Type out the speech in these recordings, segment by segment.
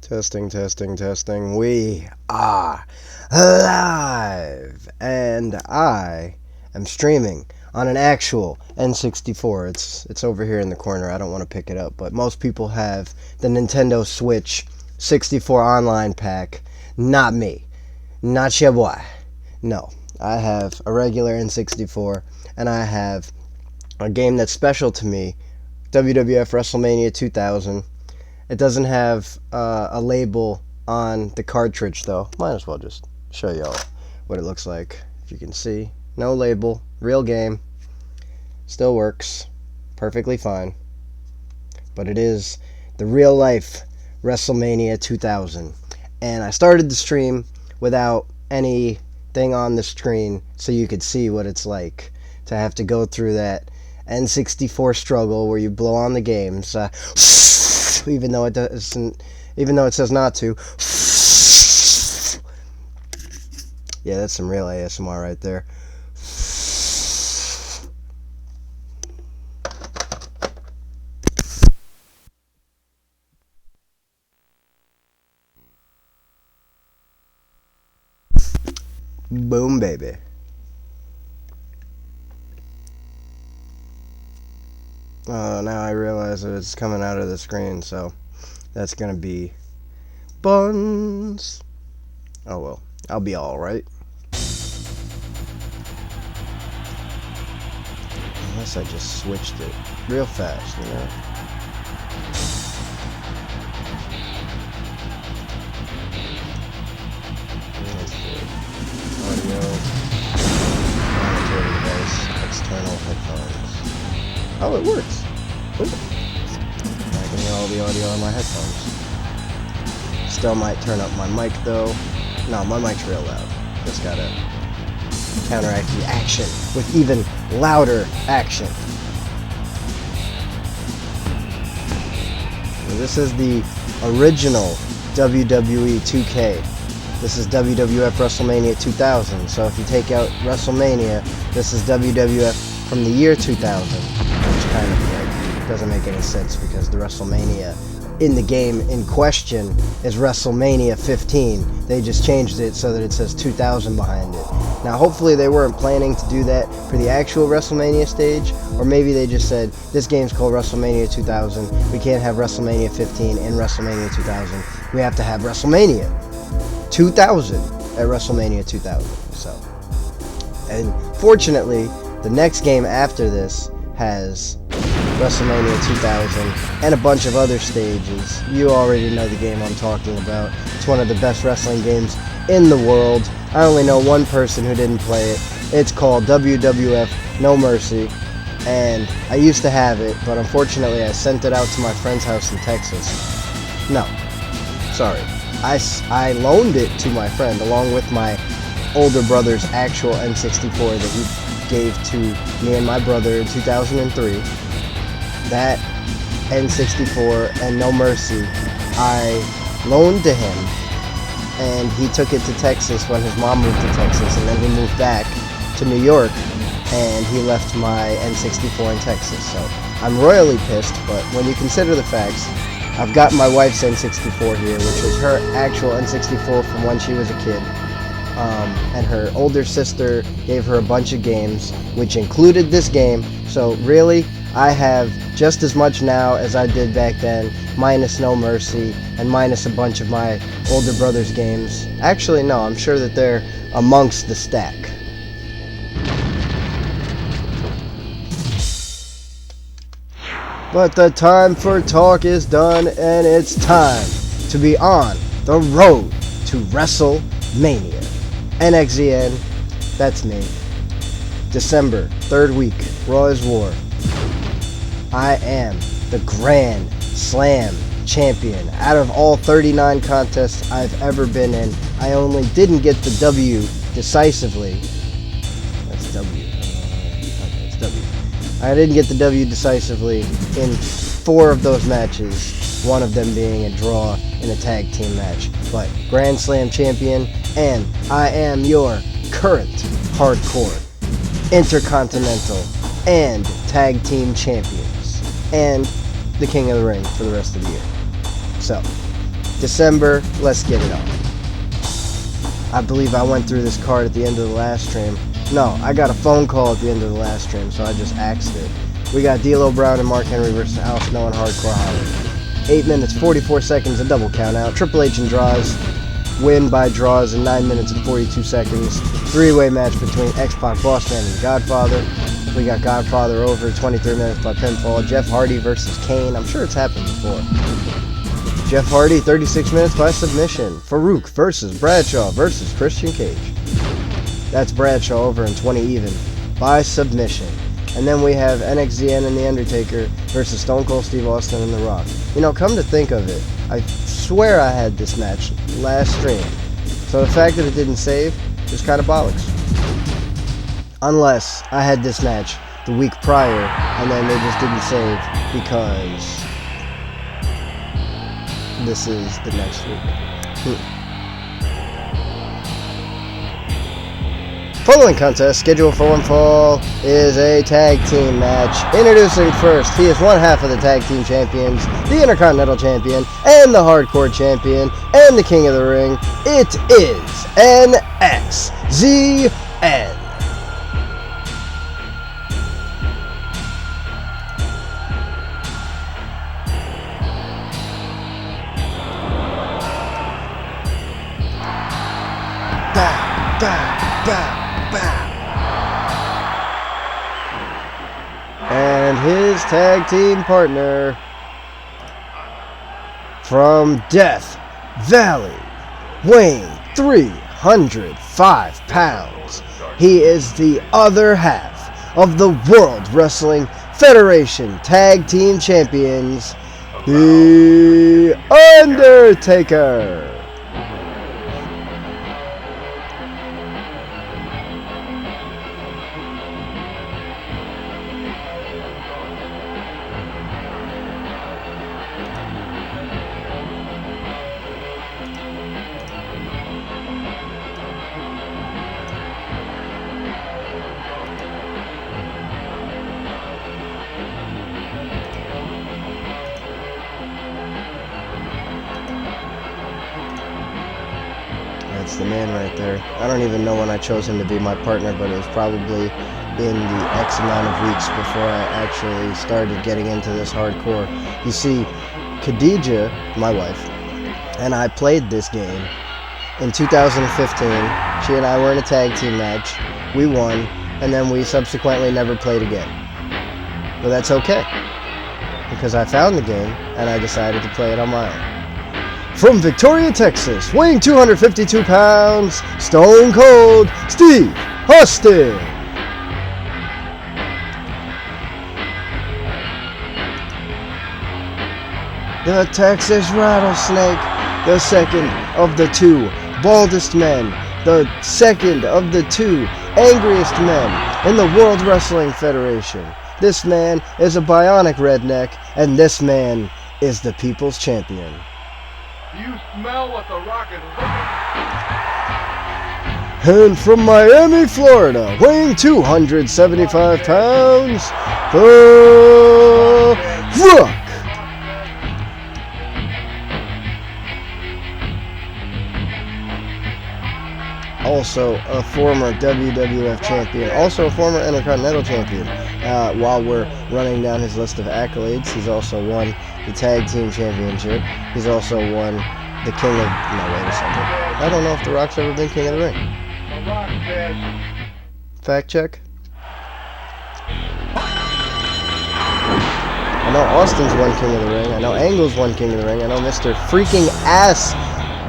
Testing, testing, testing. We are live, and I am streaming on an actual N64. It's over here in the corner. I don't want to pick it up, but most people have the Nintendo Switch 64 online pack. Not me. Not your boy. No, I have a regular N64, and I have a game that's special to me, WWF WrestleMania 2000. It doesn't have a label on the cartridge, though. Might as well just show y'all what it looks like. If you can see, no label, real game, still works perfectly fine. But it is the real life WrestleMania 2000. And I started the stream without anything on the screen so you could see what it's like to have to go through that N64 struggle where you blow on the games. Even though it says not to. Yeah, that's some real ASMR right there. Boom, baby. Now I realize that it's coming out of the screen, so that's gonna be buns. Oh well, I'll be alright. Unless I just switched it real fast, you know. Let's see. Audio, monitoring device, external headphones. Oh, it works. Ooh. I can hear all the audio on my headphones. Still might turn up my mic though. No, my mic's real loud. Just gotta counteract the action with even louder action. So this is the original WWE2K. This is WWF WrestleMania 2000. So if you take out WrestleMania, this is WWF from the year 2000. Which kind of doesn't make any sense because the WrestleMania in the game in question is WrestleMania 15. They just changed it so that it says 2000 behind it. Now hopefully they weren't planning to do that for the actual WrestleMania stage, or maybe they just said this game's called WrestleMania 2000. We can't have WrestleMania 15 in WrestleMania 2000. We have to have WrestleMania 2000 at WrestleMania 2000. So, and fortunately, the next game after this has WrestleMania 2000 and a bunch of other stages. You already know the game I'm talking about. It's one of the best wrestling games in the world. I only know one person who didn't play it. It's called WWF No Mercy, and I used to have it, but unfortunately I sent it out to my friend's house in Texas. No, sorry. I loaned it to my friend along with my older brother's actual N64 that he gave to me and my brother in 2003. That N64 and No Mercy I loaned to him, and he took it to Texas when his mom moved to Texas, and then he moved back to New York and he left my N64 in Texas. So I'm royally pissed, but when you consider the facts, I've got my wife's N64 here, which was her actual N64 from when she was a kid. And her older sister gave her a bunch of games, which included this game. So really, I have just as much now as I did back then, minus No Mercy, and minus a bunch of my older brother's games. Actually, no, I'm sure that they're amongst the stack. But the time for talk is done, and it's time to be on the road to WrestleMania. NXZN, that's me. December, 3rd week, Raw is War. I am the Grand Slam champion. Out of all 39 contests I've ever been in, I only didn't get the W decisively. That's W. Okay, it's W. I didn't get the W decisively in 4 of those matches, one of them being a draw in a tag team match. But Grand Slam champion, and I am your current hardcore, intercontinental, and tag team champions, and the King of the Ring for the rest of the year. So, December, let's get it on. I believe I went through this card at the end of the last stream. No, I got a phone call at the end of the last stream, so I just axed it. We got D'Lo Brown and Mark Henry versus Al Snow and Hardcore Holly. 8 minutes, 44 seconds, a double count out. Triple H and Draws win by draws in 9 minutes and 42 seconds. Three-way match between X-Pac, Boss Man, and Godfather. We got Godfather over 23 minutes by pinfall. Jeff Hardy versus Kane. I'm sure it's happened before. Jeff Hardy, 36 minutes by submission. Farouk versus Bradshaw versus Christian Cage. That's Bradshaw over in 20 even by submission. And then we have NXZN and The Undertaker versus Stone Cold Steve Austin and The Rock. You know, come to think of it, I swear I had this match last stream. So the fact that it didn't save is kind of bollocks. Unless I had this match the week prior and then they just didn't save because this is the next week. Following contest, scheduled for one fall, is a tag team match. Introducing first, he is one half of the tag team champions, the Intercontinental Champion, and the Hardcore Champion, and the King of the Ring. It is NXZN. And his tag team partner from Death Valley, weighing 305 pounds. He is the other half of the World Wrestling Federation Tag Team Champions, The Undertaker. That's the man right there. I don't even know when I chose him to be my partner, but it was probably in the X amount of weeks before I actually started getting into this hardcore. You see, Khadija, my wife, and I played this game in 2015. She and I were in a tag team match. We won, and then we subsequently never played again. But that's okay, because I found the game, and I decided to play it on my own. From Victoria, Texas, weighing 252 pounds, Stone Cold Steve Austin. The Texas Rattlesnake, the second of the two baldest men, the second of the two angriest men in the World Wrestling Federation. This man is a bionic redneck, and this man is the People's Champion. You smell what the Rock is cooking. And from Miami, Florida, weighing 275 pounds, The Rock. Also a former WWF champion, also a former Intercontinental champion. While we're running down his list of accolades, he's also won the Tag Team Championship. He's also won the King of... No, wait a second. I don't know if The Rock's ever been King of the Ring. The Rock says... Fact check. I know Austin's won King of the Ring. I know Angle's won King of the Ring. I know Mr. Freaking Ass,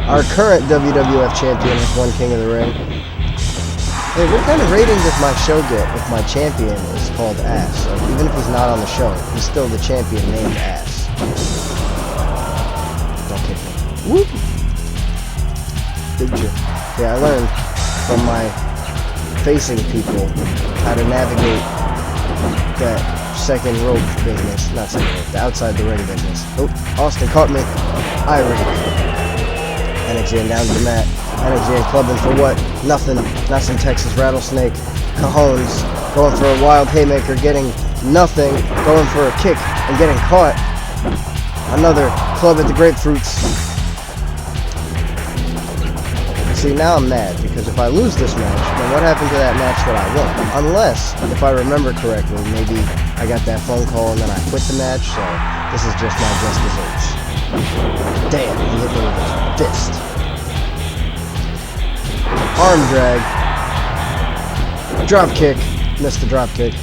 our current WWF champion, has won King of the Ring. Hey, what kind of rating does my show get if my champion is called Ass? Like, even if he's not on the show, he's still the champion named Ass. Don't kick me. Whoop! Big chip. Yeah, I learned from my facing people how to navigate that second rope business. Not second rope, the outside the ring business. Oh, Austin caught me. NXZN down to the mat. NXZN clubbing for what? Nothing. Not some Texas Rattlesnake cajones. Going for a wild haymaker, getting nothing. Going for a kick and getting caught. Another club at the grapefruits. see, now I'm mad, because if I lose this match, then what happened to that match that I won? Unless, if I remember correctly, maybe I got that phone call and then I quit the match, so this is just my just desserts. Damn, he hit me with his fist. Arm drag. Drop kick. Missed the drop kick.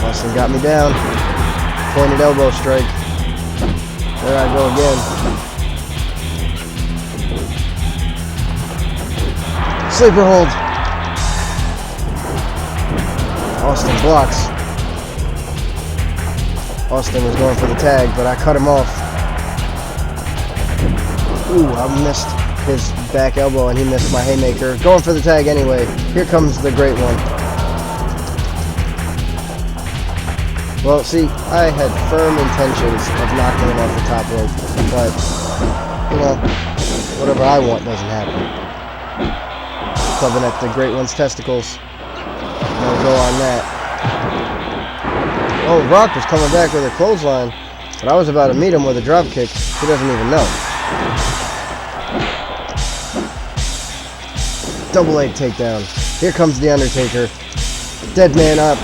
Austin got me down. Pointed elbow strike. There I go again. Sleeper hold. Austin blocks. Austin was going for the tag, but I cut him off. Ooh, I missed his back elbow and he missed my haymaker. Going for the tag anyway. Here comes the great one. Well, see, I had firm intentions of knocking him off the top rope, but, you know, whatever I want doesn't happen. Clubbing at the great one's testicles. No go on that. Oh, Rock was coming back with a clothesline, but I was about to meet him with a drop kick. He doesn't even know. Double leg takedown. Here comes the Undertaker. Dead man up.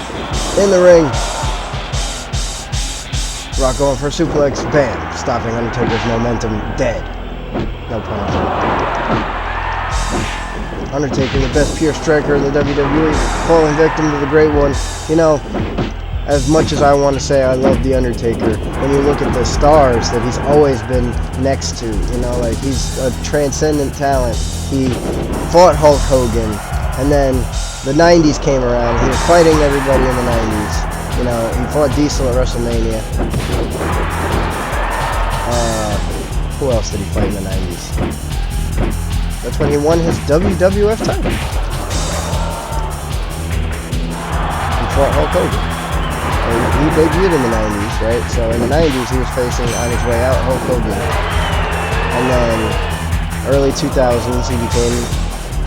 In the ring. Rock going for a suplex. Bam. Stopping Undertaker's momentum. Dead. No pun intended. Undertaker, the best pure striker in the WWE. Falling victim to the great one. You know, as much as I want to say I love the Undertaker, when you look at the stars that he's always been next to, you know, like, he's a transcendent talent. He fought Hulk Hogan, and then the 90s came around. He was fighting everybody in the 90s. You know, he fought Diesel at WrestleMania. Who else did he fight in the 90s? That's when he won his WWF title. He fought Hulk Hogan. He debuted in the 90s, right? So in the 90s, he was facing, on his way out, Hulk Hogan. And then early 2000s, he became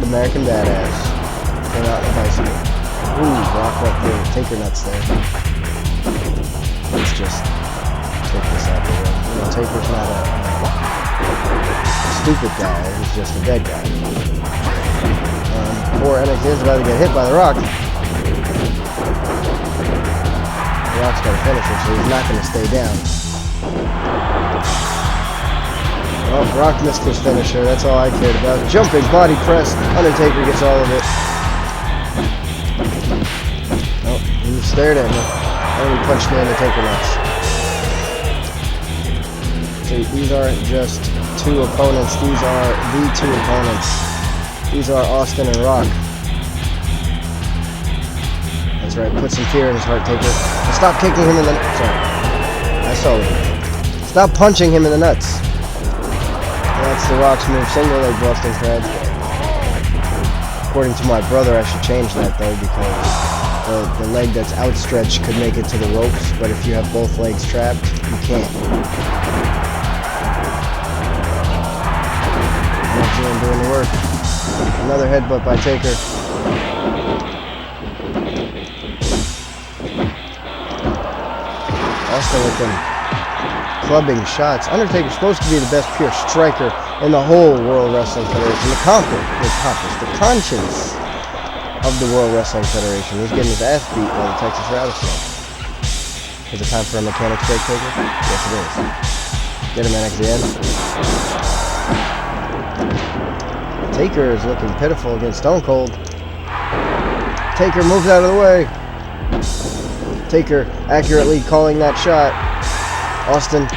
the American Badass. Came out on a bicycle. Ooh, Rock up the Taker nuts there. Let's just take this out the way. You know, Taker's not a stupid guy. He's just a dead guy. Poor NXZN's about to get hit by the Rock. Rock's got a finisher, so he's not going to stay down. Oh, Rock missed his finisher. That's all I cared about. Jumping body press. Undertaker gets all of it. Oh, he stared at me. And he punched me in the Taker nuts. See, these aren't just two opponents. These are the two opponents. These are Austin and Rock. That's right. Put some fear in his heart, Taker. Stop kicking him in the nuts. Sorry. I saw it. Stop punching him in the nuts. That's the Rock's move. Single leg busting crab. According to my brother, I should change that though, because the leg that's outstretched could make it to the ropes, but if you have both legs trapped, you can't. NXZN doing the work. Another headbutt by Taker. Austin with them clubbing shots. Undertaker's supposed to be the best pure striker in the whole World Wrestling Federation. The conscience of the World Wrestling Federation. He's getting his ass beat by the Texas Rattlesnake. Is it time for a mechanics break, Taker? Yes, it is. Get him, NXZN. Taker is looking pitiful against Stone Cold. Taker moves out of the way. Taker accurately calling that shot. Austin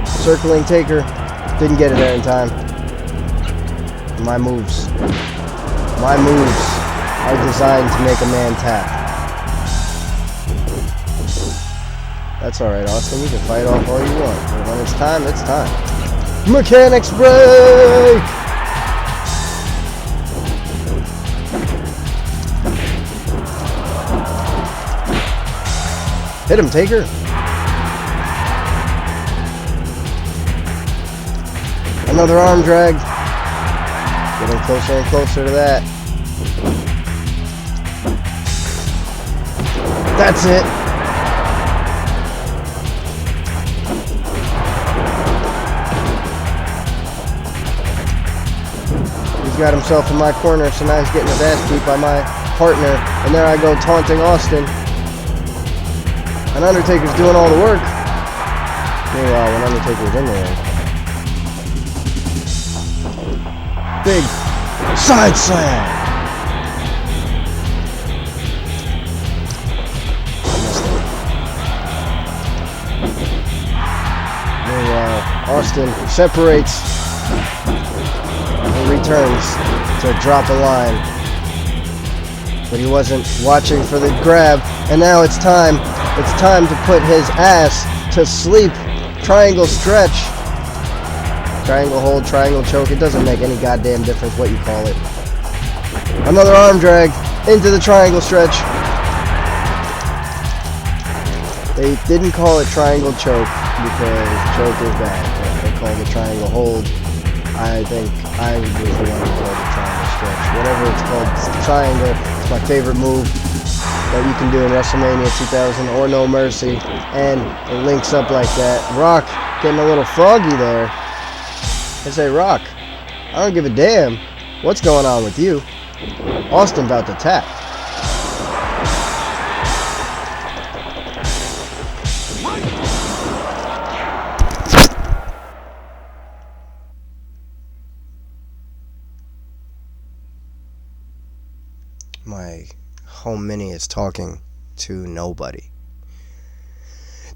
circling Taker. Didn't get it there in time. My moves are designed to make a man tap. That's alright, Austin. You can fight off all you want. But when it's time, it's time. Mechanics break! Hit him, Taker. Another arm drag. Getting closer and closer to that. That's it. got himself in my corner, so now he's getting his ass beat by my partner. And there I go taunting Austin. And Undertaker's doing all the work. Meanwhile, when Undertaker was in the ring, big side slam. Meanwhile, Austin separates and returns to drop a line. But he wasn't watching for the grab. And now it's time. It's time to put his ass to sleep. Triangle stretch. Triangle hold, triangle choke. It doesn't make any goddamn difference what you call it. Another arm drag into the triangle stretch. They didn't call it triangle choke because choke is bad. They called it triangle hold. I think I was the one who called it triangle stretch. Whatever it's called, it's the triangle. It's my favorite move that you can do in WrestleMania 2000 or No Mercy. And it links up like that. Rock getting a little froggy there. I say, Rock, I don't give a damn what's going on with you. Austin about to tap. My home mini is talking to nobody. ...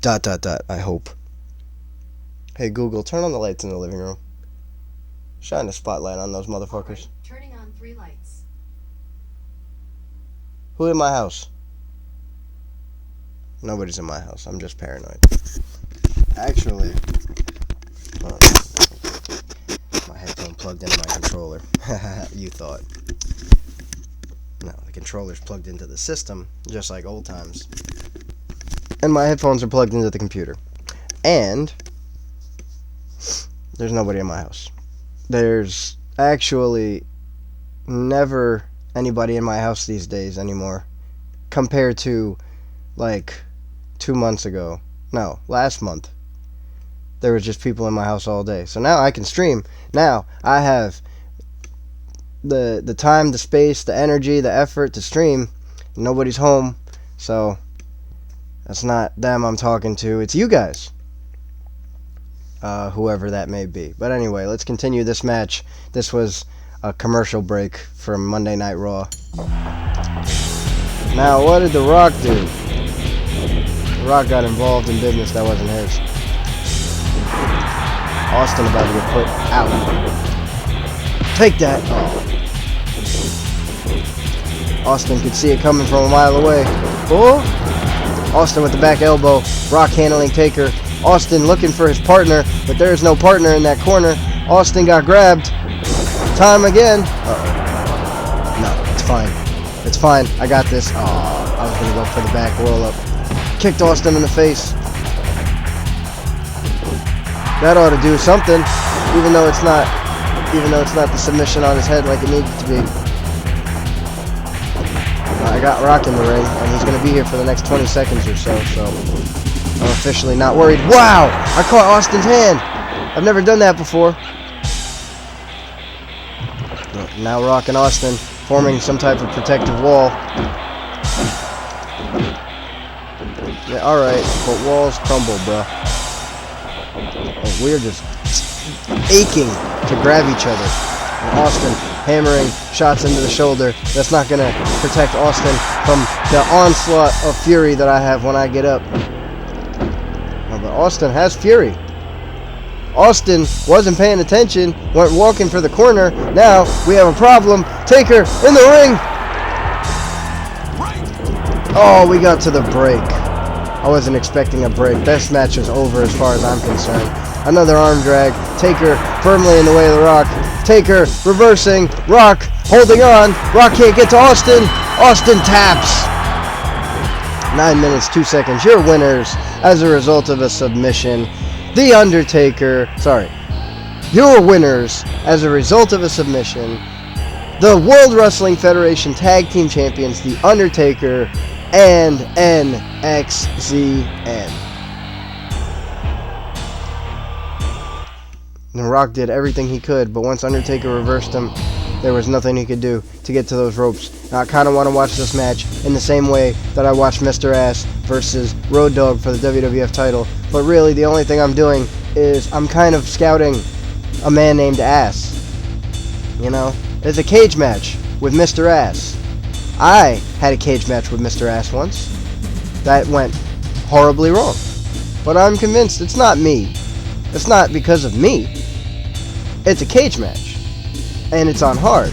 I hope. Hey Google, turn on the lights in the living room. Shine a spotlight on those motherfuckers. Right. Turning on 3 lights. Who in my house? Nobody's in my house. I'm just paranoid. Actually, my headphone plugged into my controller. You thought. No, the controller's plugged into the system, just like old times. And my headphones are plugged into the computer. And there's nobody in my house. There's actually never anybody in my house these days anymore, compared to like 2 months ago. No, last month. There was just people in my house all day. So now I can stream. Now I have the time, the space, the energy, the effort to stream. Nobody's home. So that's not them I'm talking to. It's you guys. Whoever that may be. But anyway, let's continue this match. This was a commercial break from Monday Night Raw. Now, what did The Rock do? The Rock got involved in business that wasn't his. Austin about to get put out. Take that. Oh. Austin could see it coming from a mile away. Oh! Austin with the back elbow. Rock handling Taker. Austin looking for his partner, but there is no partner in that corner. Austin got grabbed. Time again. Uh-oh. No, it's fine. It's fine. I got this. Oh, I was going to go for the back roll up. Kicked Austin in the face. That ought to do something, even though it's not the submission on his head like it needed to be. I got Rock in the ring, and he's going to be here for the next 20 seconds or so, I'm officially not worried. Wow! I caught Austin's hand! I've never done that before. Now Rock and Austin forming some type of protective wall. Yeah, alright, but walls crumble, bruh. Oh, we're just aching to grab each other. And Austin hammering shots into the shoulder. That's not going to protect Austin from the onslaught of fury that I have when I get up. But Austin has fury. Austin wasn't paying attention, went walking for the corner. Now we have a problem. Taker in the ring. Oh, we got to the break. I wasn't expecting a break. This match is over as far as I'm concerned. Another arm drag. Taker firmly in the way of the Rock. Taker reversing. Rock holding on. Rock can't get to Austin. Austin taps. 9 minutes, 2 seconds. Your winners as a result of a submission. The Undertaker. Sorry. Your winners as a result of a submission. The World Wrestling Federation Tag Team Champions, The Undertaker and NXZN. The Rock did everything he could, but once Undertaker reversed him, There was nothing he could do to get to those ropes. Now, I kind of want to watch this match in the same way that I watched Mr. Ass versus Road Dogg for the WWF title. But really, the only thing I'm doing is I'm kind of scouting a man named Ass. You know? There's a cage match with Mr. Ass. I had a cage match with Mr. Ass once. That went horribly wrong. But I'm convinced it's not me. It's not because of me. It's a cage match. And it's on hard.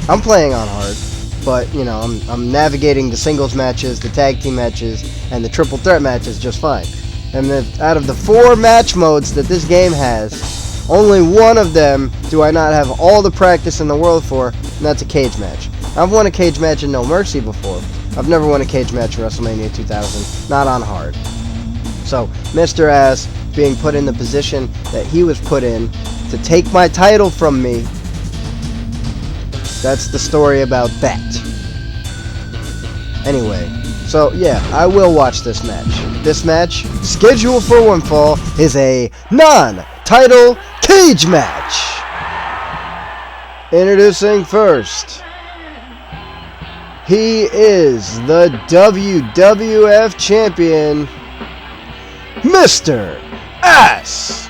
I'm playing on hard. But, you know, I'm navigating the singles matches, the tag team matches, and the triple threat matches just fine. And out of the 4 match modes that this game has, only one of them do I not have all the practice in the world for, and that's a cage match. I've won a cage match in No Mercy before. I've never won a cage match in WrestleMania 2000, not on hard. So, Mr. Ass being put in the position that he was put in to take my title from me, that's the story about that. Anyway, so yeah, I will watch this match. This match, scheduled for one fall, is a non-title cage match. Introducing first, he is the WWF Champion, Mr. Ass.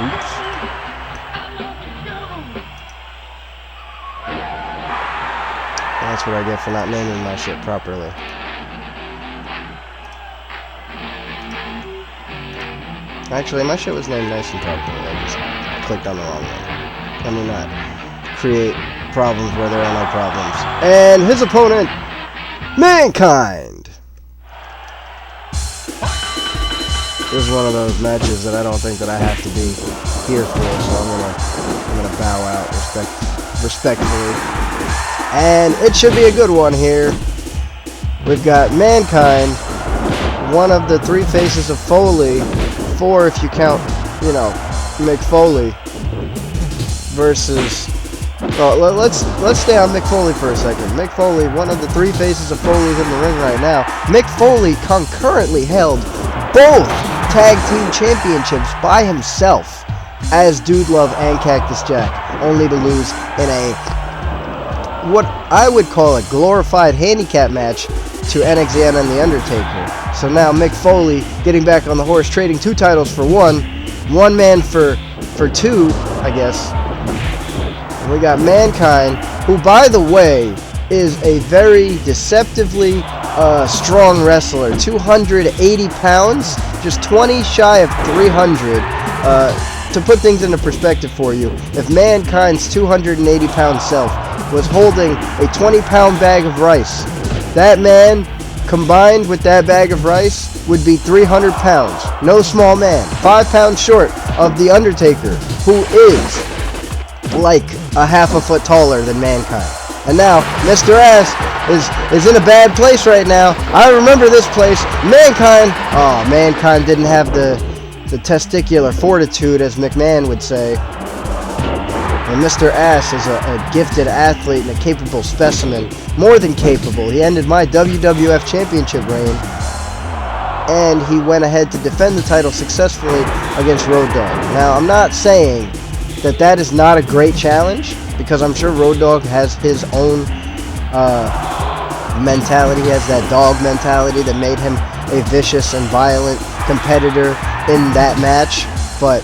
Oops. That's what I get for not naming my shit properly. Actually, my shit was named nice and properly. I just clicked on the wrong one. Let me not create problems where there are no problems. And his opponent, Mankind. This is one of those matches that I don't think that I have to be here for, so I'm gonna bow out respectfully. And it should be a good one here. We've got Mankind, one of the 3 faces of Foley, 4 if you count, you know, Mick Foley, versus. Oh, let's stay on Mick Foley for a second. Mick Foley, one of the 3 faces of Foley's in the ring right now. Mick Foley concurrently held both tag team championships by himself as Dude Love and Cactus Jack, only to lose in a what I would call a glorified handicap match to NXZN and The Undertaker. So now Mick Foley getting back on the horse, trading 2 titles for 1 man for 2, I guess. And we got Mankind, who, by the way, is a very deceptively strong wrestler. 280 pounds, just 20 shy of 300. To put things into perspective for you, if Mankind's 280-pound self was holding a 20-pound bag of rice, that man, combined with that bag of rice, would be 300 pounds. No small man. 5 pounds short of The Undertaker, who is like a half a foot taller than Mankind. And now, Mr. Ass is in a bad place right now. I remember this place. Mankind didn't have the testicular fortitude, as McMahon would say. And Mr. Ass is a gifted athlete and a capable specimen. More than capable. He ended my WWF Championship reign, and he went ahead to defend the title successfully against Road Dogg. Now, I'm not saying that is not a great challenge, because I'm sure Road Dogg has his own mentality. He has that dog mentality that made him a vicious and violent competitor in that match. But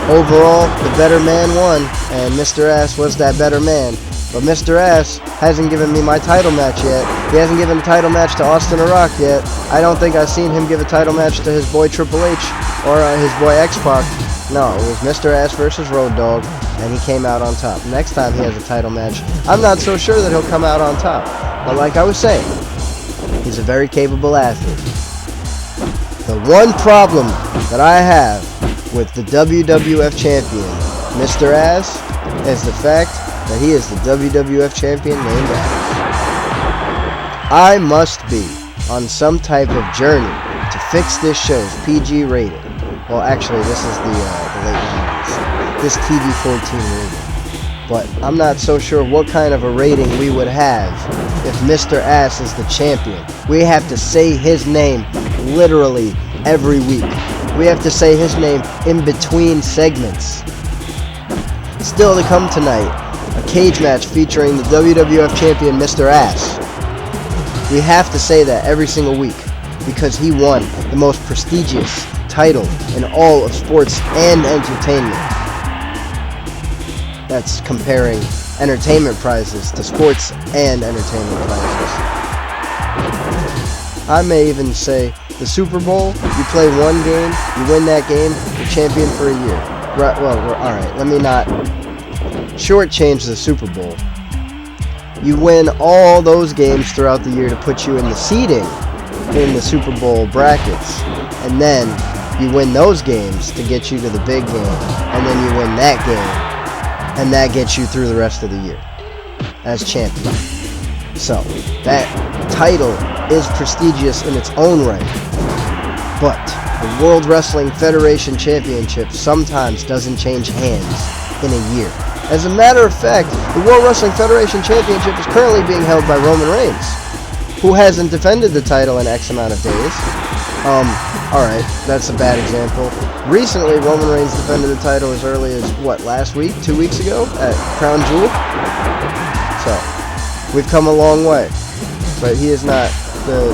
overall, the better man won, and Mr. Ass was that better man. But Mr. Ass hasn't given me my title match yet. He hasn't given a title match to Austin or Rock yet. I don't think I've seen him give a title match to his boy Triple H or his boy X-Pac. No, it was Mr. Ass versus Road Dogg, and he came out on top. Next time he has a title match, I'm not so sure that he'll come out on top. But like I was saying, he's a very capable athlete. The one problem that I have with the WWF Champion, Mr. Ass, is the fact that he is the WWF Champion named Ass. I must be on some type of journey to fix this show's PG rating. Well, actually, this is the late 90s. This TV-14 rating. But I'm not so sure what kind of a rating we would have if Mr. Ass is the champion. We have to say his name literally every week. We have to say his name in between segments. Still to come tonight, a cage match featuring the WWF champion Mr. Ass. We have to say that every single week because he won the most prestigious title in all of sports and entertainment. That's comparing entertainment prizes to sports and entertainment prizes. I may even say the Super Bowl, you play one game, you win that game, you're champion for a year. Right, well, alright, let me not shortchange the Super Bowl. You win all those games throughout the year to put you in the seeding in the Super Bowl brackets. And then you win those games to get you to the big game. And then you win that game. And that gets you through the rest of the year as champion. So, that title is prestigious in its own right. But the World Wrestling Federation Championship sometimes doesn't change hands in a year. As a matter of fact, the World Wrestling Federation Championship is currently being held by Roman Reigns, who hasn't defended the title in X amount of days. Alright, that's a bad example. Recently, Roman Reigns defended the title as early as, last week? 2 weeks ago? At Crown Jewel? So, we've come a long way. But he is not the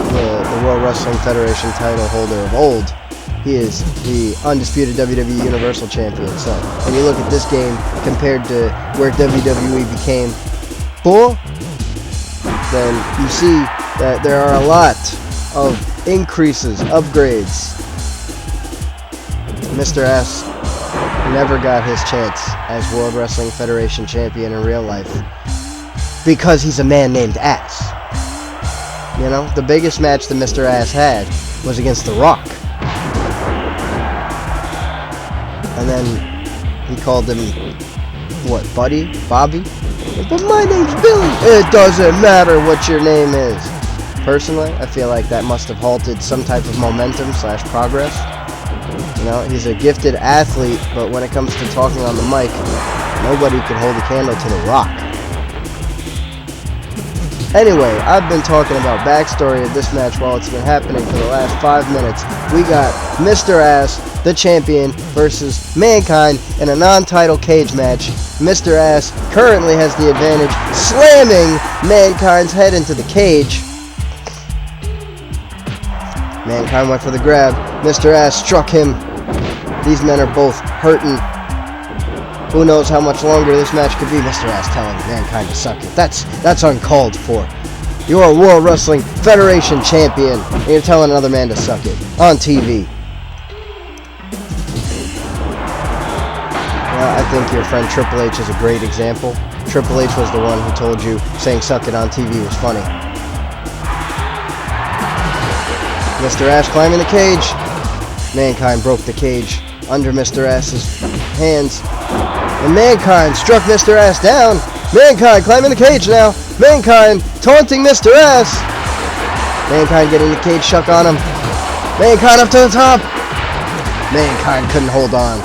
World Wrestling Federation title holder of old. He is the undisputed WWE Universal Champion. So, when you look at this game compared to where WWE became bull, then you see that there are a lot of increases, upgrades. Mr. S never got his chance as World Wrestling Federation Champion in real life because he's a man named Ass. You know, the biggest match that Mr. Ass had was against The Rock. And then he called him, buddy? Bobby? But my name's Billy! It doesn't matter what your name is. Personally, I feel like that must have halted some type of momentum / progress. You know, he's a gifted athlete, but when it comes to talking on the mic, nobody can hold a candle to The Rock. Anyway, I've been talking about backstory of this match while it's been happening for the last 5 minutes. We got Mr. Ass, the champion, versus Mankind in a non-title cage match. Mr. Ass currently has the advantage, slamming Mankind's head into the cage. Mankind went for the grab. Mr. Ass struck him. These men are both hurting. Who knows how much longer this match could be? Mr. Ass telling Mankind to suck it. That's uncalled for. You're a World Wrestling Federation champion, and you're telling another man to suck it on TV. Well, I think your friend Triple H is a great example. Triple H was the one who told you saying suck it on TV was funny. Mr. Ass climbing the cage. Mankind broke the cage under Mr. Ass's hands. And Mankind struck Mr. Ass down. Mankind climbing the cage now. Mankind taunting Mr. Ass. Mankind getting the cage shuck on him. Mankind up to the top. Mankind couldn't hold on.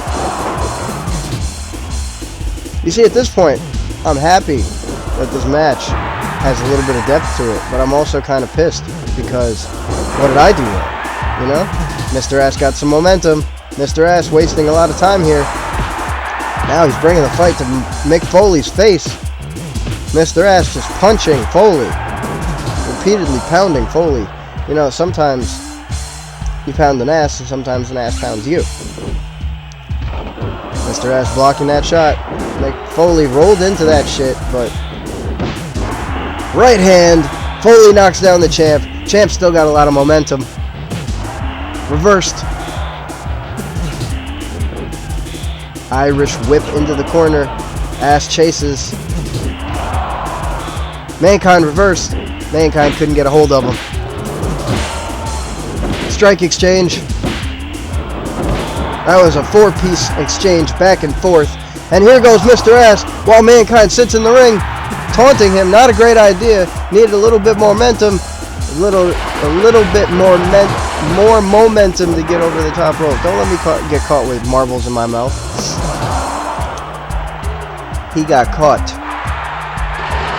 You see, at this point, I'm happy that this match has a little bit of depth to it, but I'm also kind of pissed because what did I do wrong? You know? Mr. Ass got some momentum. Mr. Ass wasting a lot of time here. Now he's bringing the fight to Mick Foley's face. Mr. Ass just punching Foley. Repeatedly pounding Foley. You know, sometimes you pound an ass and sometimes an ass pounds you. Mr. Ass blocking that shot. Mick Foley rolled into that shit, but right hand. Foley knocks down the champ. Champ still got a lot of momentum. Reversed. Irish whip into the corner. Ass chases. Mankind reversed. Mankind couldn't get a hold of him. Strike exchange. That was a 4-piece exchange back and forth. And here goes Mr. Ass while Mankind sits in the ring, taunting him. Not a great idea. Needed a little bit more momentum. A little bit more momentum to get over the top rope. Don't let me get caught with marbles in my mouth. He got caught.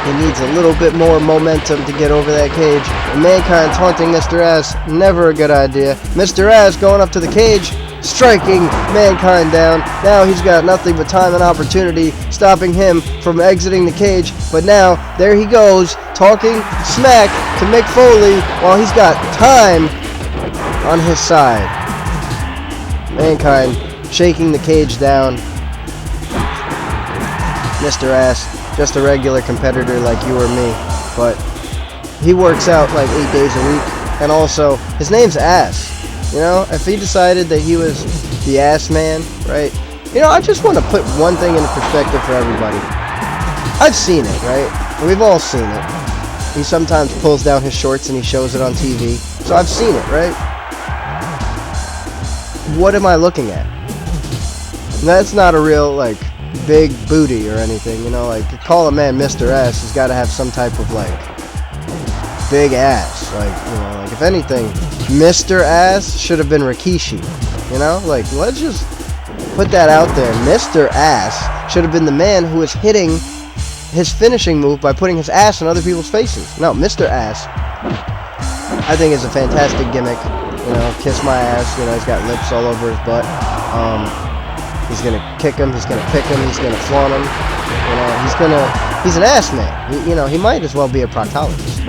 He needs a little bit more momentum to get over that cage. And Mankind taunting Mr. Ass, never a good idea. Mr. Ass going up to the cage, striking Mankind down. Now he's got nothing but time and opportunity, stopping him from exiting the cage. But now, there he goes, talking smack to Mick Foley while he's got time on his side. Mankind shaking the cage down. Mr. Ass, just a regular competitor like you or me, but he works out like 8 days a week. And also, his name's Ass. You know, if he decided that he was the Ass Man, right? You know, I just want to put one thing into perspective for everybody. I've seen it, right? We've all seen it. He sometimes pulls down his shorts and he shows it on TV. So I've seen it, right? What am I looking at? That's not a real, like, big booty or anything, you know? Like, to call a man Mr. Ass, he's got to have some type of, like, big ass. Like, you know, like, if anything, Mr. Ass should have been Rikishi. You know? Like, let's just put that out there. Mr. Ass should have been the man who was hitting his finishing move by putting his ass in other people's faces. No, Mr. Ass, I think, is a fantastic gimmick. You know, kiss my ass. You know, he's got lips all over his butt. He's gonna kick him. He's gonna pick him. He's gonna flaunt him. You know, he's an ass man. You know, he might as well be a proctologist.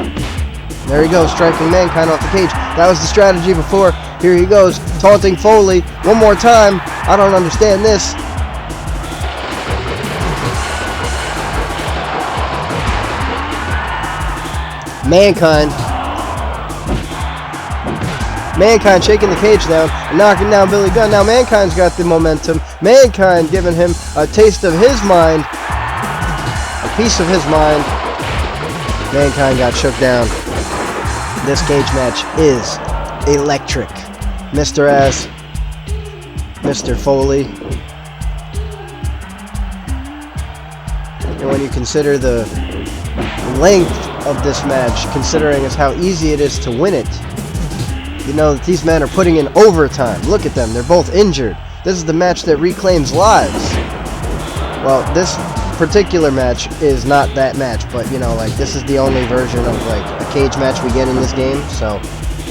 There he goes, striking Mankind off the cage. That was the strategy before. Here he goes, taunting Foley one more time. I don't understand this. Mankind shaking the cage down and knocking down Billy Gunn. Now Mankind's got the momentum. Mankind giving him a taste of his mind, a piece of his mind. Mankind got shook down. This cage match is electric. Mr. Ass, Mr. Foley. And when you consider the length of this match, considering as how easy it is to win it, you know that these men are putting in overtime. Look at them, they're both injured. This is the match that reclaims lives. Well, this particular match is not that match, but you know, like, this is the only version of like a cage match we get in this game, so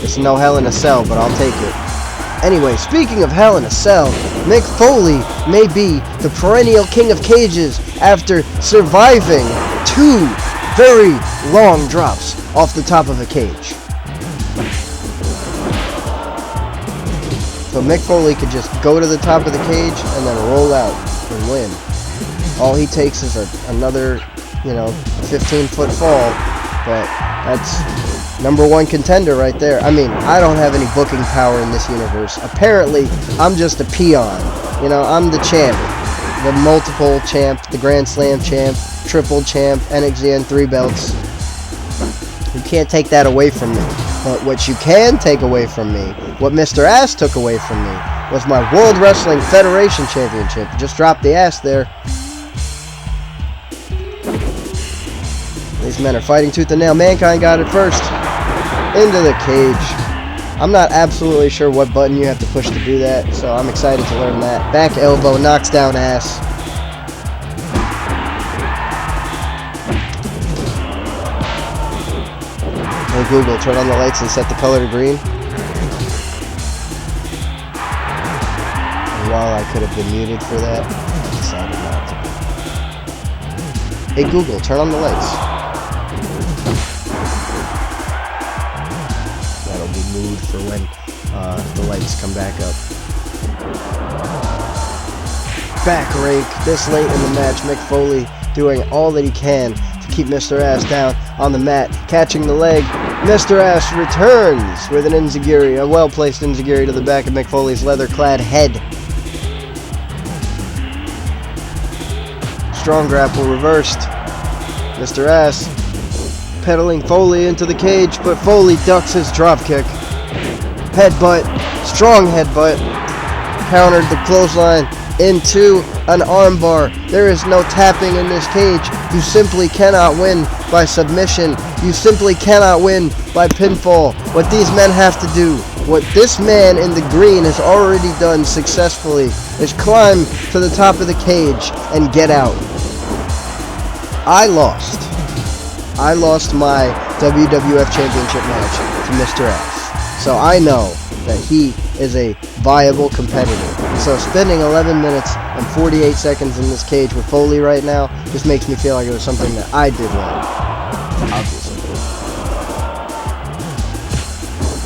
it's no Hell in a Cell, but I'll take it. Anyway, speaking of Hell in a Cell, Mick Foley may be the perennial king of cages after surviving 2 very long drops off the top of a cage. So Mick Foley could just go to the top of the cage and then roll out and win. All he takes is another, you know, 15-foot fall, but that's #1 contender right there. I mean, I don't have any booking power in this universe. Apparently, I'm just a peon. You know, I'm the champ. The multiple champ, the Grand Slam champ, triple champ, NXZN 3Belts. You can't take that away from me. But what you can take away from me, what Mr. Ass took away from me, was my World Wrestling Federation Championship. Just dropped the ass there. These men are fighting tooth and nail. Mankind got it first. Into the cage. I'm not absolutely sure what button you have to push to do that, so I'm excited to learn that. Back elbow, knocks down Ass. Hey Google, turn on the lights and set the color to green. And while I could have been muted for that, I decided not to. Hey Google, turn on the lights. That'll be moved for when the lights come back up. Back rake this late in the match. Mick Foley doing all that he can to keep Mr. Ass down on the mat, catching the leg. Mr. Ass returns with an enziguri, a well-placed enziguri to the back of Mick Foley's leather-clad head. Strong grapple reversed. Mr. Ass pedaling Foley into the cage, but Foley ducks his dropkick. Headbutt, strong headbutt, countered the clothesline into an armbar. There is no tapping in this cage. You simply cannot win by submission. You simply cannot win by pinfall. What these men have to do, what this man in the green has already done successfully, is climb to the top of the cage and get out. I lost my WWF Championship match to Mr. Ass. So I know that he is a viable competitor. So spending 11 minutes and 48 seconds in this cage with Foley right now just makes me feel like it was something that I did wrong, obviously.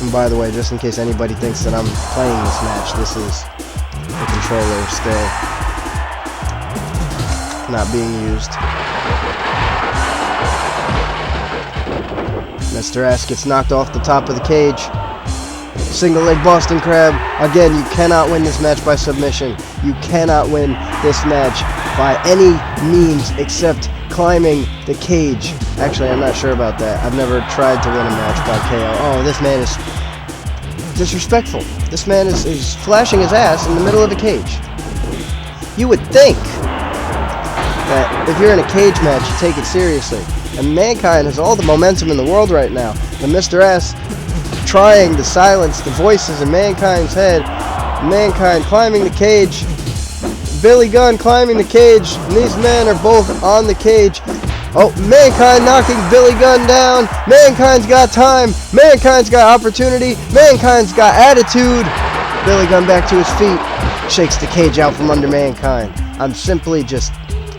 And by the way, just in case anybody thinks that I'm playing this match, this is the controller still not being used. Mr. S gets knocked off the top of the cage. Single leg Boston Crab. Again, you cannot win this match by submission. You cannot win this match by any means except climbing the cage. Actually, I'm not sure about that. I've never tried to win a match by KO. Oh, this man is disrespectful. This man is flashing his ass in the middle of a cage. You would think that if you're in a cage match, you take it seriously. And Mankind has all the momentum in the world right now. And Mr. S trying to silence the voices in Mankind's head. Mankind climbing the cage. Billy Gunn climbing the cage. And these men are both on the cage. Oh, Mankind knocking Billy Gunn down. Mankind's got time. Mankind's got opportunity. Mankind's got attitude. Billy Gunn back to his feet. Shakes the cage out from under Mankind. I'm simply just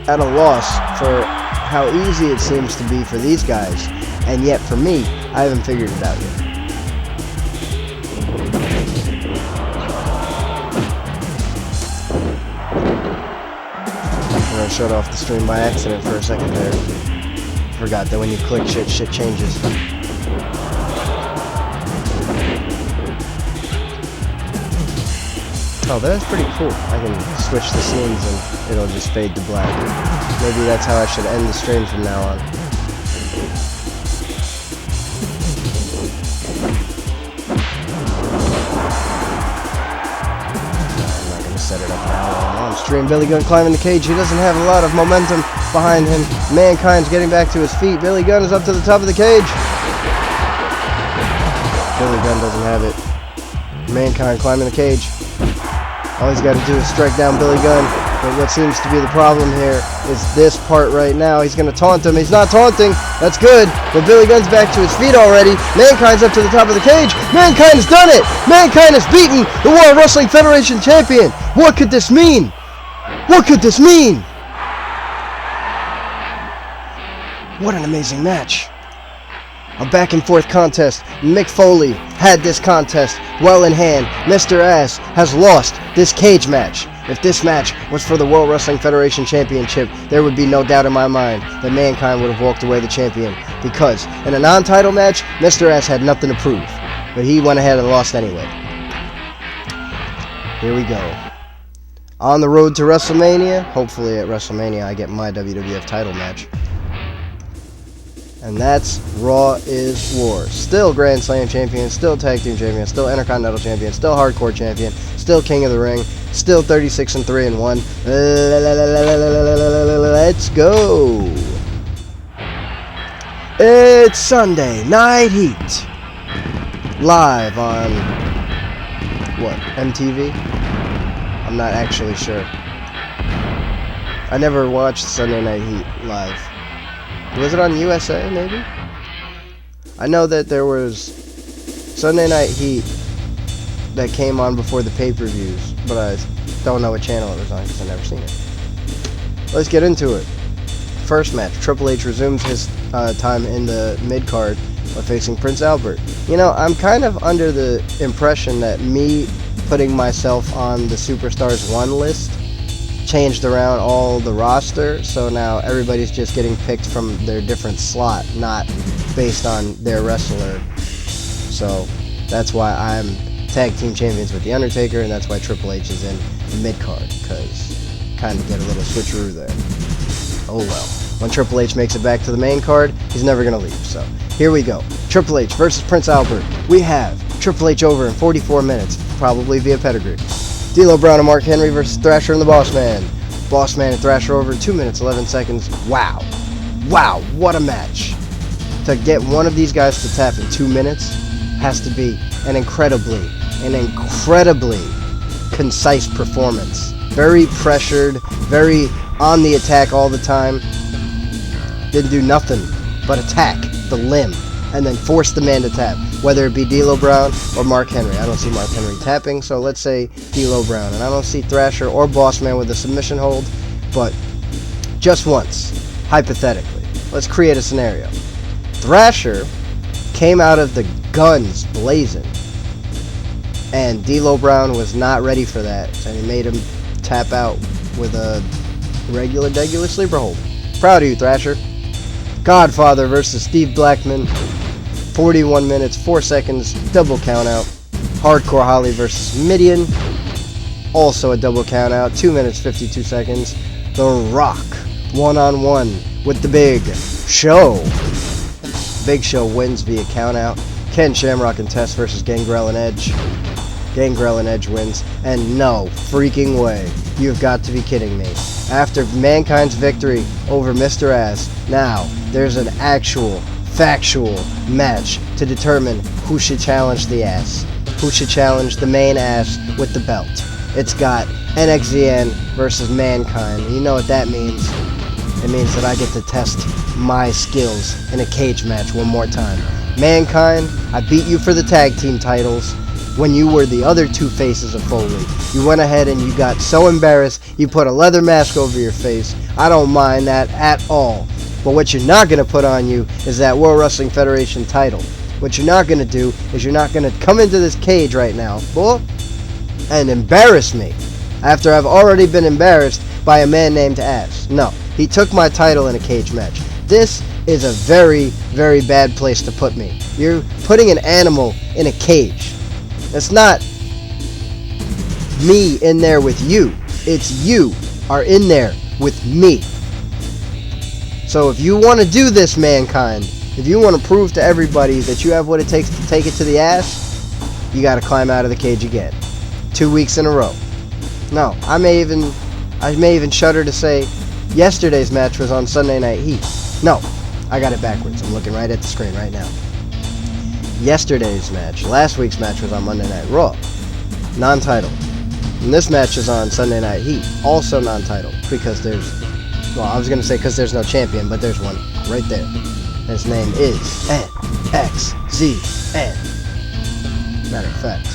at a loss for how easy it seems to be for these guys. And yet for me, I haven't figured it out yet. I shut off the stream by accident for a second there. Forgot that when you click shit changes. Oh, that's pretty cool. I can switch the scenes and it'll just fade to black. Maybe that's how I should end the stream from now on. Set it up now on stream. Billy Gunn climbing the cage. He doesn't have a lot of momentum behind him. Mankind's getting back to his feet. Billy Gunn is up to the top of the cage. Billy Gunn doesn't have it. Mankind climbing the cage. All he's got to do is strike down Billy Gunn. But what seems to be the problem here is this part right now. He's going to taunt him. He's not taunting. That's good. But Billy Gunn's back to his feet already. Mankind's up to the top of the cage. Mankind has done it. Mankind has beaten the World Wrestling Federation champion. What could this mean? What could this mean? What an amazing match. A back and forth contest. Mick Foley had this contest well in hand. Mr. Ass has lost this cage match. If this match was for the World Wrestling Federation Championship, there would be no doubt in my mind that Mankind would have walked away the champion. Because in a non-title match, Mr. Ass had nothing to prove. But he went ahead and lost anyway. Here we go. On the road to WrestleMania. Hopefully at WrestleMania I get my WWF title match. And that's Raw is War. Still Grand Slam champion, still Tag Team champion, still Intercontinental champion, still Hardcore champion, still King of the Ring, still 36-3-1. Let's go. It's Sunday Night Heat. Live on what? MTV? I'm not actually sure. I never watched Sunday Night Heat live. Was it on USA, maybe? I know that there was Sunday Night Heat that came on before the pay-per-views, but I don't know what channel it was on because I've never seen it. Let's get into it. First match, Triple H resumes his time in the mid-card by facing Prince Albert. You know, I'm kind of under the impression that me putting myself on the Superstars 1 list changed around all the roster, so now everybody's just getting picked from their different slot, not based on their wrestler. So that's why I'm tag team champions with The Undertaker, and that's why Triple H is in the mid-card, because kind of get a little switcheroo there. Oh well. When Triple H makes it back to the main card, he's never going to leave, so here we go. Triple H versus Prince Albert. We have Triple H over in 44 minutes, probably via pedigree. D'Lo Brown and Mark Henry versus Thrasher and the Boss Man. Boss Man and Thrasher over in 2 minutes, 11 seconds. Wow. Wow, what a match. To get one of these guys to tap in 2 minutes has to be an incredibly concise performance. Very pressured, very on the attack all the time. Didn't do nothing but attack the limb and then force the man to tap, whether it be D'Lo Brown or Mark Henry. I don't see Mark Henry tapping, so let's say D'Lo Brown. And I don't see Thrasher or Bossman with a submission hold, but just once, hypothetically, let's create a scenario. Thrasher came out of the guns blazing, and D'Lo Brown was not ready for that, and he made him tap out with a regular sleeper hold. Proud of you, Thrasher. Godfather versus Steve Blackman, 41 minutes, 4 seconds, double count out. Hardcore Holly versus Midian, also a double count out, 2 minutes, 52 seconds. The Rock, one-on-one with the Big Show. Big Show wins via count out. Ken Shamrock and Test versus Gangrel and Edge. Gangrel and Edge wins, and no freaking way. You've got to be kidding me. After Mankind's victory over Mr. Ass, now there's an actual, factual match to determine who should challenge the ass. Who should challenge the main ass with the belt. It's got NXZN versus Mankind. You know what that means. It means that I get to test my skills in a cage match one more time. Mankind, I beat you for the tag team titles when you were the other two faces of Foley. You went ahead and you got so embarrassed, you put a leather mask over your face. I don't mind that at all. But what you're not going to put on you is that World Wrestling Federation title. What you're not going to do is you're not going to come into this cage right now, boy, and embarrass me after I've already been embarrassed by a man named Ass. No, he took my title in a cage match. This is a very, very bad place to put me. You're putting an animal in a cage. It's not me in there with you. It's you are in there with me. So if you want to do this, Mankind, if you want to prove to everybody that you have what it takes to take it to the ass, you got to climb out of the cage again. 2 weeks in a row. No, I may even shudder to say yesterday's match was on Sunday Night Heat. No, I got it backwards. I'm looking right at the screen right now. Yesterday's match, last week's match was on Monday Night Raw, non-title. And this match is on Sunday Night Heat, also non-title, because there's, well, I was going to say because there's no champion, but there's one right there. His name is NXZN. Matter of fact,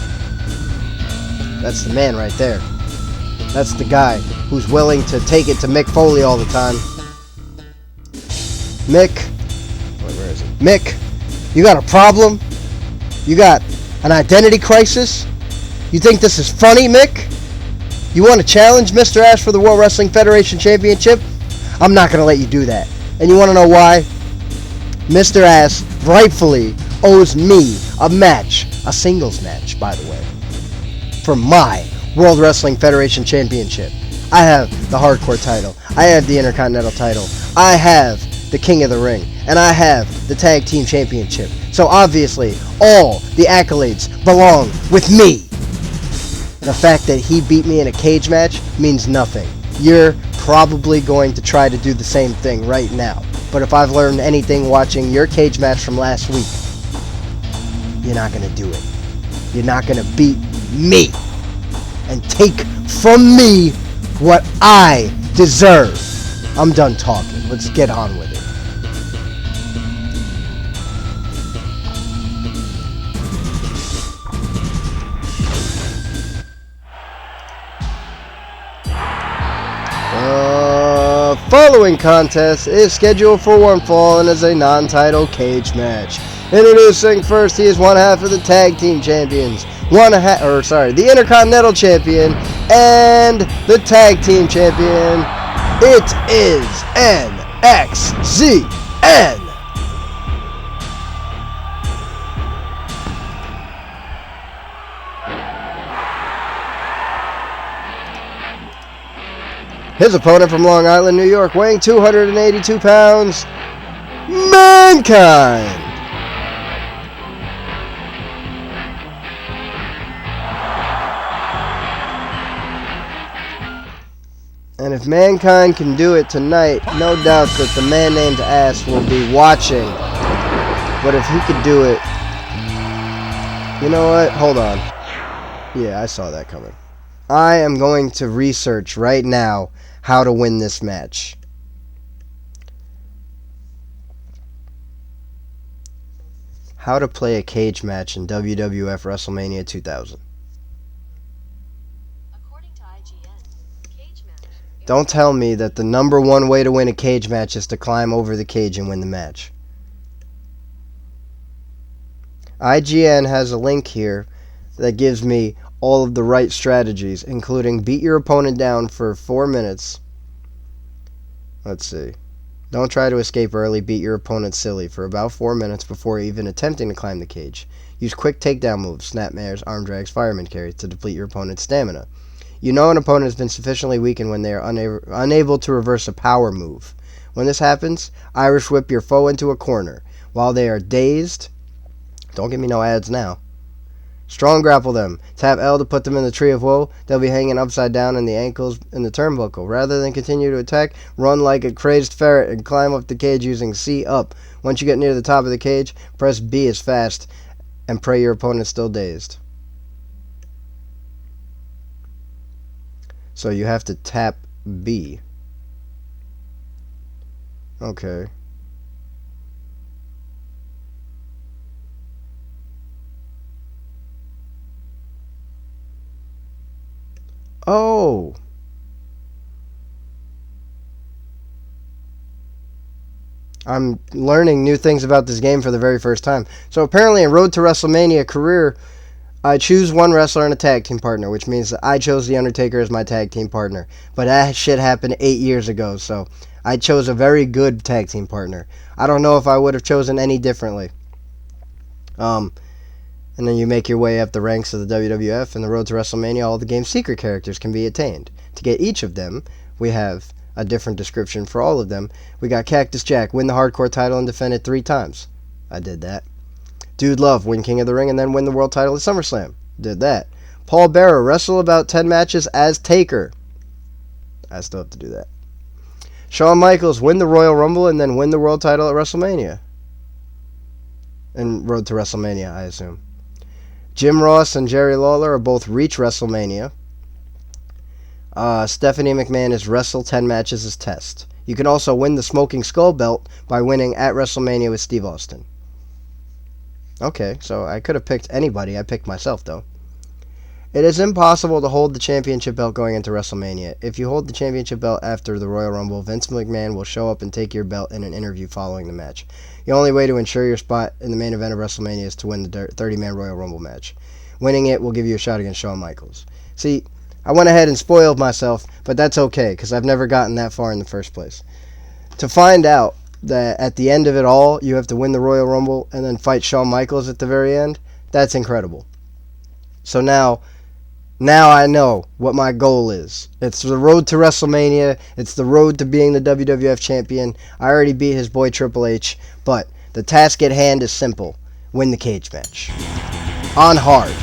that's the man right there. That's the guy who's willing to take it to Mick Foley all the time. Mick, where is he? Mick, you got a problem? You got an identity crisis? You think this is funny, Mick? You want to challenge Mr. Ash for the World Wrestling Federation Championship? I'm not going to let you do that. And you want to know why? Mr. Ass rightfully owes me a match, a singles match, by the way, for my World Wrestling Federation Championship. I have the Hardcore title. I have the Intercontinental title. I have the King of the Ring. And I have the Tag Team Championship. So obviously, all the accolades belong with me. The fact that he beat me in a cage match means nothing. You're probably going to try to do the same thing right now. But if I've learned anything watching your cage match from last week, you're not going to do it. You're not going to beat me and take from me what I deserve. I'm done talking. Let's get on with it. Following contest is scheduled for one fall and is a non-title cage match. Introducing first, he is one half of the Tag Team Champions, the Intercontinental Champion and the Tag Team Champion. It is NXZN. His opponent from Long Island, New York, weighing 282 pounds, Mankind. And if Mankind can do it tonight, no doubt that the man named Ass will be watching. But if he could do it, you know what? Hold on. Yeah, I saw that coming. I am going to research right now how to win this match. How to play a cage match in WWF WrestleMania 2000. According to IGN, cage match. Don't tell me that the #1 way to win a cage match is to climb over the cage and win the match. IGN has a link here that gives me all of the right strategies, including beat your opponent down for 4 minutes. Let's see. Don't try to escape early. Beat your opponent silly for about 4 minutes before even attempting to climb the cage. Use quick takedown moves, snapmares, arm drags, fireman carries to deplete your opponent's stamina. You know an opponent has been sufficiently weakened when they are unable to reverse a power move. When this happens, Irish whip your foe into a corner. While they are dazed, don't give me no ads now. Strong grapple them. Tap L to put them in the tree of woe. They'll be hanging upside down in the ankles in the turnbuckle. Rather than continue to attack, run like a crazed ferret and climb up the cage using C up. Once you get near the top of the cage, press B as fast and pray your opponent's still dazed. So you have to tap B. Okay. Oh! I'm learning new things about this game for the very first time. So apparently in Road to WrestleMania career, I choose one wrestler and a tag team partner, which means that I chose The Undertaker as my tag team partner. But that shit happened 8 years ago, so I chose a very good tag team partner. I don't know if I would have chosen any differently. And then you make your way up the ranks of the WWF and the Road to WrestleMania. All the game's secret characters can be attained. To get each of them, we have a different description for all of them. We got Cactus Jack, win the hardcore title and defend it 3 times. I did that. Dude Love, win King of the Ring and then win the world title at SummerSlam. Did that. Paul Bearer, wrestle about 10 matches as Taker. I still have to do that. Shawn Michaels, win the Royal Rumble and then win the world title at WrestleMania. And Road to WrestleMania, I assume. Jim Ross and Jerry Lawler are both reach WrestleMania. Stephanie McMahon is wrestle 10 matches as Test. You can also win the Smoking Skull belt by winning at WrestleMania with Steve Austin. Okay, so I could have picked anybody. I picked myself, though. It is impossible to hold the championship belt going into WrestleMania. If you hold the championship belt after the Royal Rumble, Vince McMahon will show up and take your belt in an interview following the match. The only way to ensure your spot in the main event of WrestleMania is to win the 30-man Royal Rumble match. Winning it will give you a shot against Shawn Michaels. See, I went ahead and spoiled myself, but that's okay, because I've never gotten that far in the first place. To find out that at the end of it all, you have to win the Royal Rumble and then fight Shawn Michaels at the very end, that's incredible. So now I know what my goal is. It's the road to WrestleMania. It's the road to being the WWF champion. I already beat his boy Triple H, but the task at hand is simple. Win the cage match. On hard.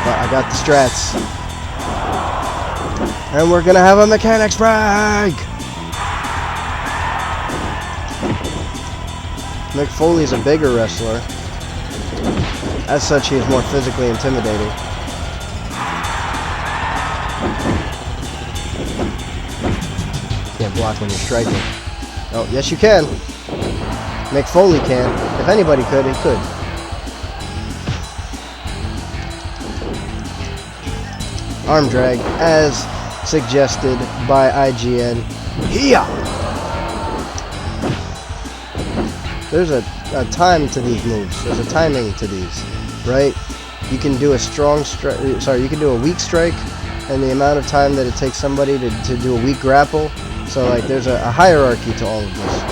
But I got the strats. And we're going to have a mechanics break. Mick Foley's a bigger wrestler. As such, he is more physically intimidating. Can't block when you're striking. Oh, yes you can. Mick Foley can. If anybody could, he could. Arm drag, as suggested by IGN. Here! There's a time to these moves. There's a timing to these, right? You can do a strong strike. Sorry, you can do a weak strike, and the amount of time that it takes somebody to do a weak grapple. So, like, there's a hierarchy to all of this.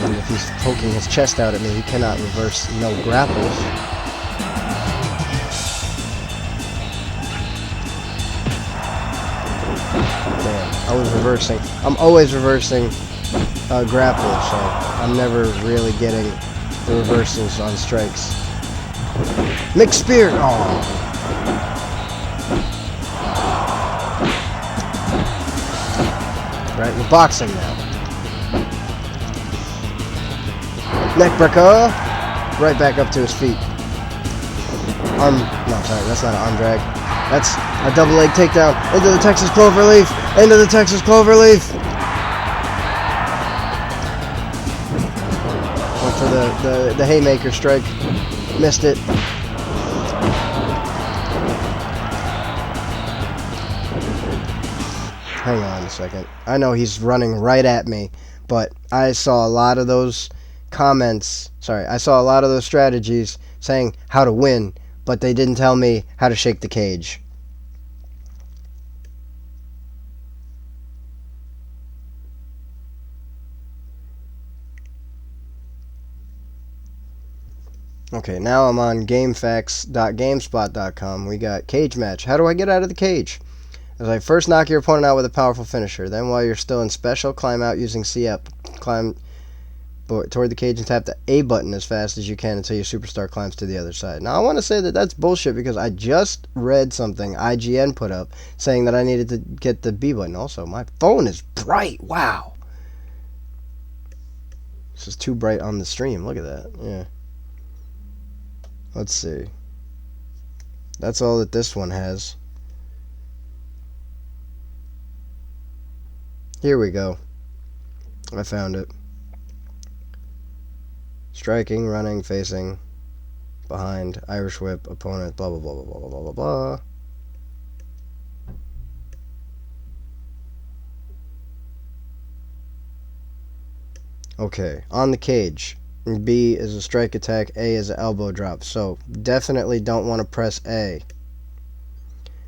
And if he's poking his chest out at me, he cannot reverse no grapples. Damn, I was reversing. I'm always reversing grapple, so I'm never really getting the reversals on strikes. Mixed spear! Oh. Right, we're boxing now. Neckbreaker! Right back up to his feet. No, sorry, that's not an arm drag. That's A double leg takedown into the Texas Cloverleaf. Into the Texas Cloverleaf. Went for the haymaker strike. Missed it. Hang on a second. I know he's running right at me, but I saw a lot of those comments. Sorry, I saw a lot of those strategies saying how to win, but they didn't tell me how to shake the cage. Okay, now I'm on GameFAQs.GameSpot.com. We got cage match. How do I get out of the cage? As I first knock your opponent out with a powerful finisher. Then while you're still in special, climb out using C up. Climb toward the cage and tap the A button as fast as you can until your superstar climbs to the other side. Now I want to say that that's bullshit because I just read something IGN put up saying that I needed to get the B button. Also, my phone is bright. Wow. This is too bright on the stream. Look at that. Yeah. Let's see. That's all that this one has. Here we go. I found it. Striking, running, facing, behind, Irish whip, opponent, blah blah blah blah blah blah blah blah. Okay, on the cage. B is a strike attack, A is an elbow drop. So definitely don't want to press A.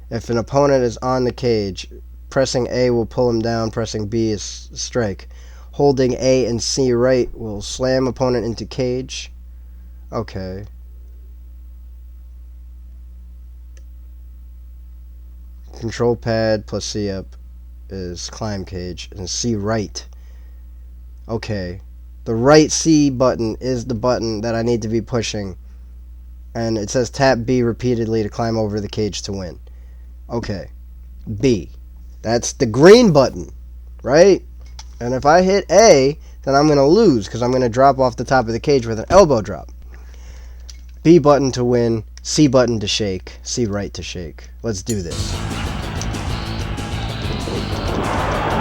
If an opponent is on the cage, pressing A will pull him down, pressing B is strike. Holding A and C right will slam opponent into cage. Okay. Control pad plus C up is climb cage, and C right. Okay. The right C button is the button that I need to be pushing. And it says tap B repeatedly to climb over the cage to win. Okay. B. That's the green button, right? And if I hit A, then I'm going to lose because I'm going to drop off the top of the cage with an elbow drop. B button to win, C button to shake, C right to shake. Let's do this.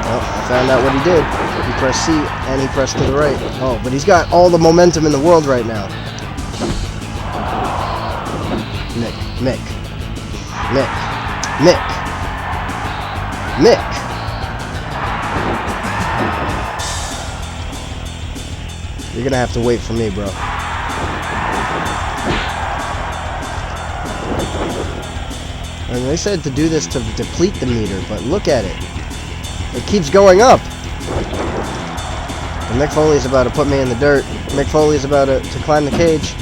Well, I found out what he did. He pressed C and he pressed to the right. Oh, but he's got all the momentum in the world right now. Mick. You're gonna have to wait for me, bro. And they said to do this to deplete the meter, but look at it. It keeps going up. And Mick Foley's about to put me in the dirt. Mick Foley's about to climb the cage.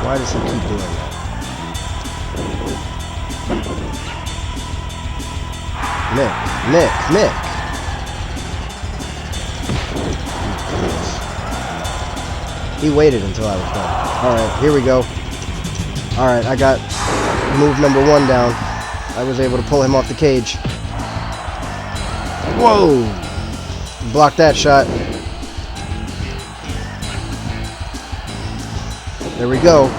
Why does he keep doing that? Mick. He waited until I was done. Alright, here we go. Alright, I got move number 1 down. I was able to pull him off the cage. Whoa! Block that shot. There we go.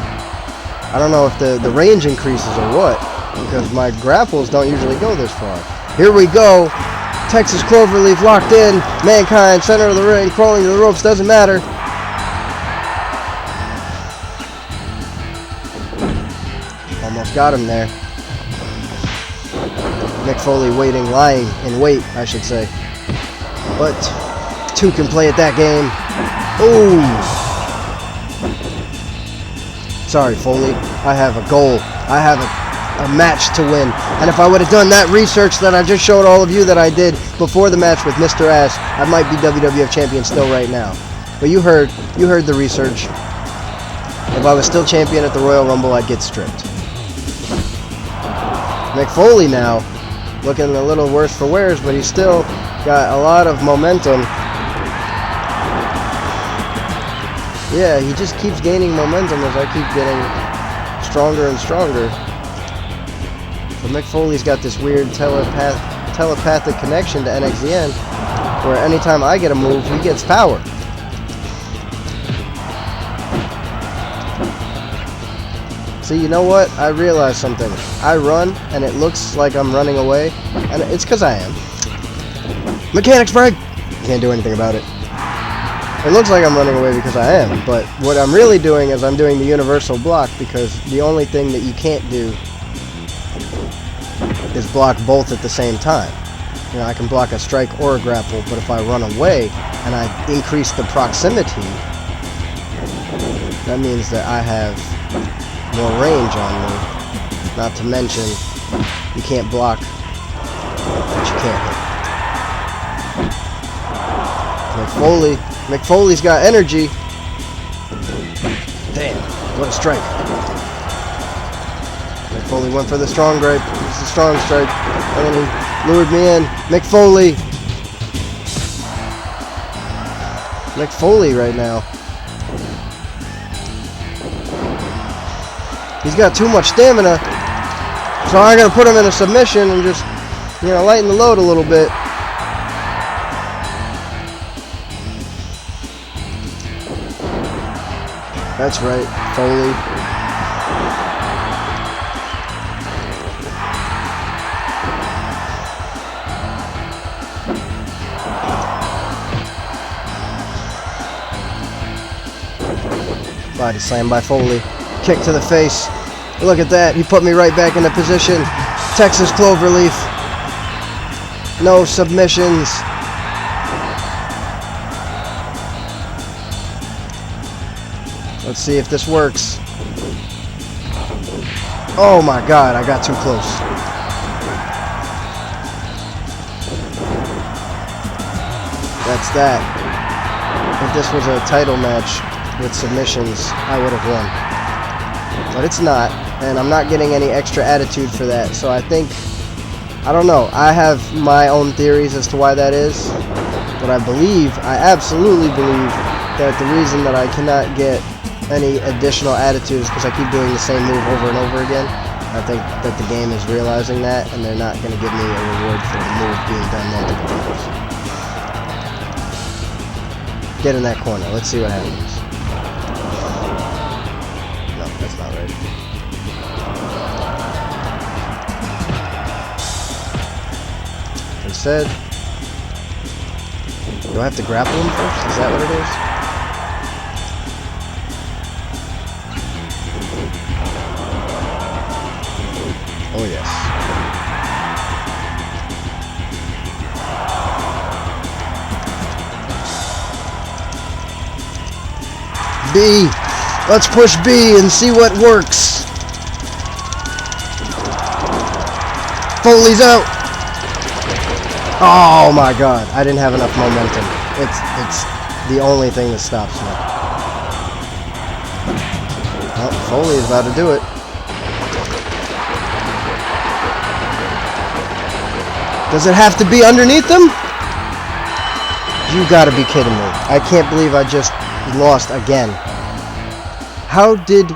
I don't know if the range increases or what, because my grapples don't usually go this far. Here we go. Texas Cloverleaf locked in. Mankind, center of the ring, crawling to the ropes, doesn't matter. Almost got him there. Mick Foley waiting, lying in wait, I should say. But 2 can play at that game. Ooh. Sorry, Foley. I have a goal. I have a match to win. And if I would have done that research that I just showed all of you that I did before the match with Mr. Ass, I might be WWF champion still right now. But you heard the research. If I was still champion at the Royal Rumble, I'd get stripped. Mick Foley now, looking a little worse for wears, but he's still got a lot of momentum. Yeah, he just keeps gaining momentum as I keep getting stronger and stronger. But Mick Foley's got this weird telepathic connection to NXZN, where anytime I get a move, he gets power. See, you know what? I realized something. I run, and it looks like I'm running away, and it's because I am. Mechanics break! Can't do anything about it. It looks like I'm running away because I am, but what I'm really doing is I'm doing the universal block, because the only thing that you can't do is block both at the same time. You know, I can block a strike or a grapple, but if I run away and I increase the proximity, that means that I have more range on me. Not to mention, you can't block, but you can't hit. McFoley's got energy. Damn, what a strike. McFoley went for the strong grape. It's a strong strike. And then he lured me in. McFoley right now. He's got too much stamina. So I'm going to put him in a submission and just, you know, lighten the load a little bit. That's right, Foley. Body slam by Foley. Kick to the face. Look at that. He put me right back into position. Texas Cloverleaf. No submissions. Let's see if this works. Oh my God, I got too close. That's that. If this was a title match with submissions, I would have won. But it's not, and I'm not getting any extra attitude for that, so I think, I don't know, I have my own theories as to why that is, but I absolutely believe that the reason that I cannot get any additional attitude is because I keep doing the same move over and over again. I think that the game is realizing that, and they're not going to give me a reward for the move being done multiple times. Get in that corner. Let's see what happens. No, that's not right. Instead, do I have to grapple him first? Is that what it is? Oh yes. B. Let's push B and see what works. Foley's out. Oh my God. I didn't have enough momentum. It's the only thing that stops me. Oh, Foley is about to do it. Does it have to be underneath them? You gotta be kidding me. I can't believe I just lost again. How did...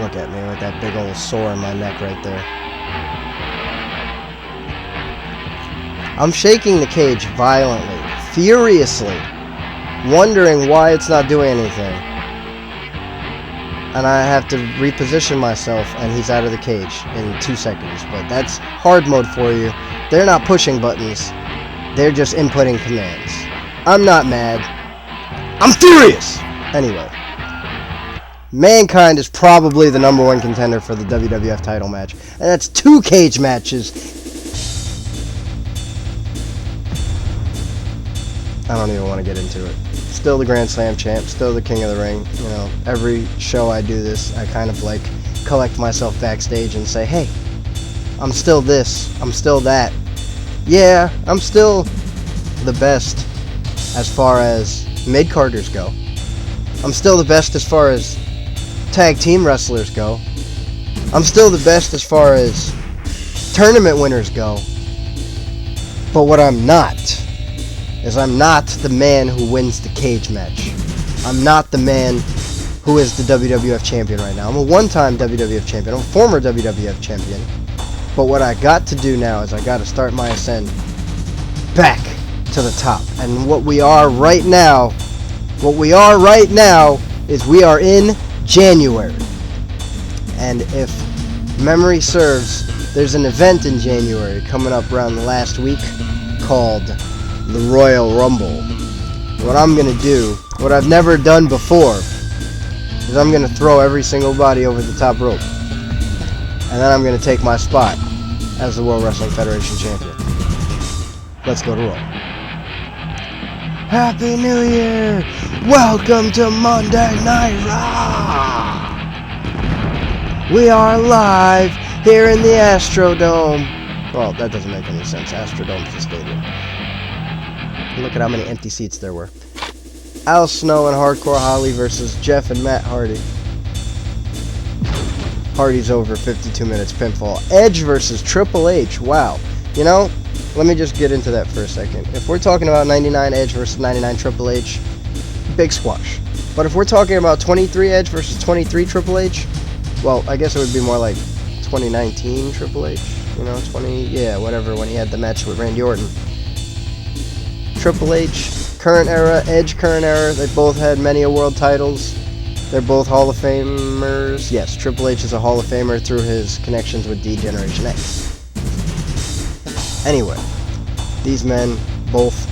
Look at me with that big old sore in my neck right there. I'm shaking the cage violently, furiously, wondering why it's not doing anything. And I have to reposition myself, and he's out of the cage in 2 seconds. But that's hard mode for you. They're not pushing buttons. They're just inputting commands. I'm not mad. I'm furious! Anyway. Mankind is probably the #1 contender for the WWF title match. And that's 2 cage matches. I don't even want to get into it. Still the Grand Slam champ, still the King of the Ring. You know, every show I do this, I kind of like collect myself backstage and say, hey, I'm still this, I'm still that. Yeah, I'm still the best as far as mid-carders go. I'm still the best as far as tag team wrestlers go. I'm still the best as far as tournament winners go. But what I'm not is I'm not the man who wins the cage match. I'm not the man who is the WWF champion right now. I'm a one-time WWF champion. I'm a former WWF champion. But what I got to do now is I got to start my ascent back to the top. And what we are right now is we are in January. And if memory serves, there's an event in January coming up around the last week called the Royal Rumble. What I'm going to do, what I've never done before, is I'm going to throw every single body over the top rope. And then I'm going to take my spot as the World Wrestling Federation champion. Let's go to Raw. Happy New Year! Welcome to Monday Night Raw! We are live here in the Astrodome. Well, that doesn't make any sense. Astrodome's the stadium. Look at how many empty seats there were. Al Snow and Hardcore Holly versus Jeff and Matt Hardy. Hardy's over 52 minutes pinfall. Edge versus Triple H. Wow. You know, let me just get into that for a second. If we're talking about 99 Edge versus 99 Triple H, big squash. But if we're talking about 23 Edge versus 23 Triple H, well, I guess it would be more like 2019 Triple H. You know, whatever, when he had the match with Randy Orton. Triple H, current era, Edge, current era. They both had many world titles. They're both Hall of Famers. Yes, Triple H is a Hall of Famer through his connections with D-Generation X. Anyway, these men, both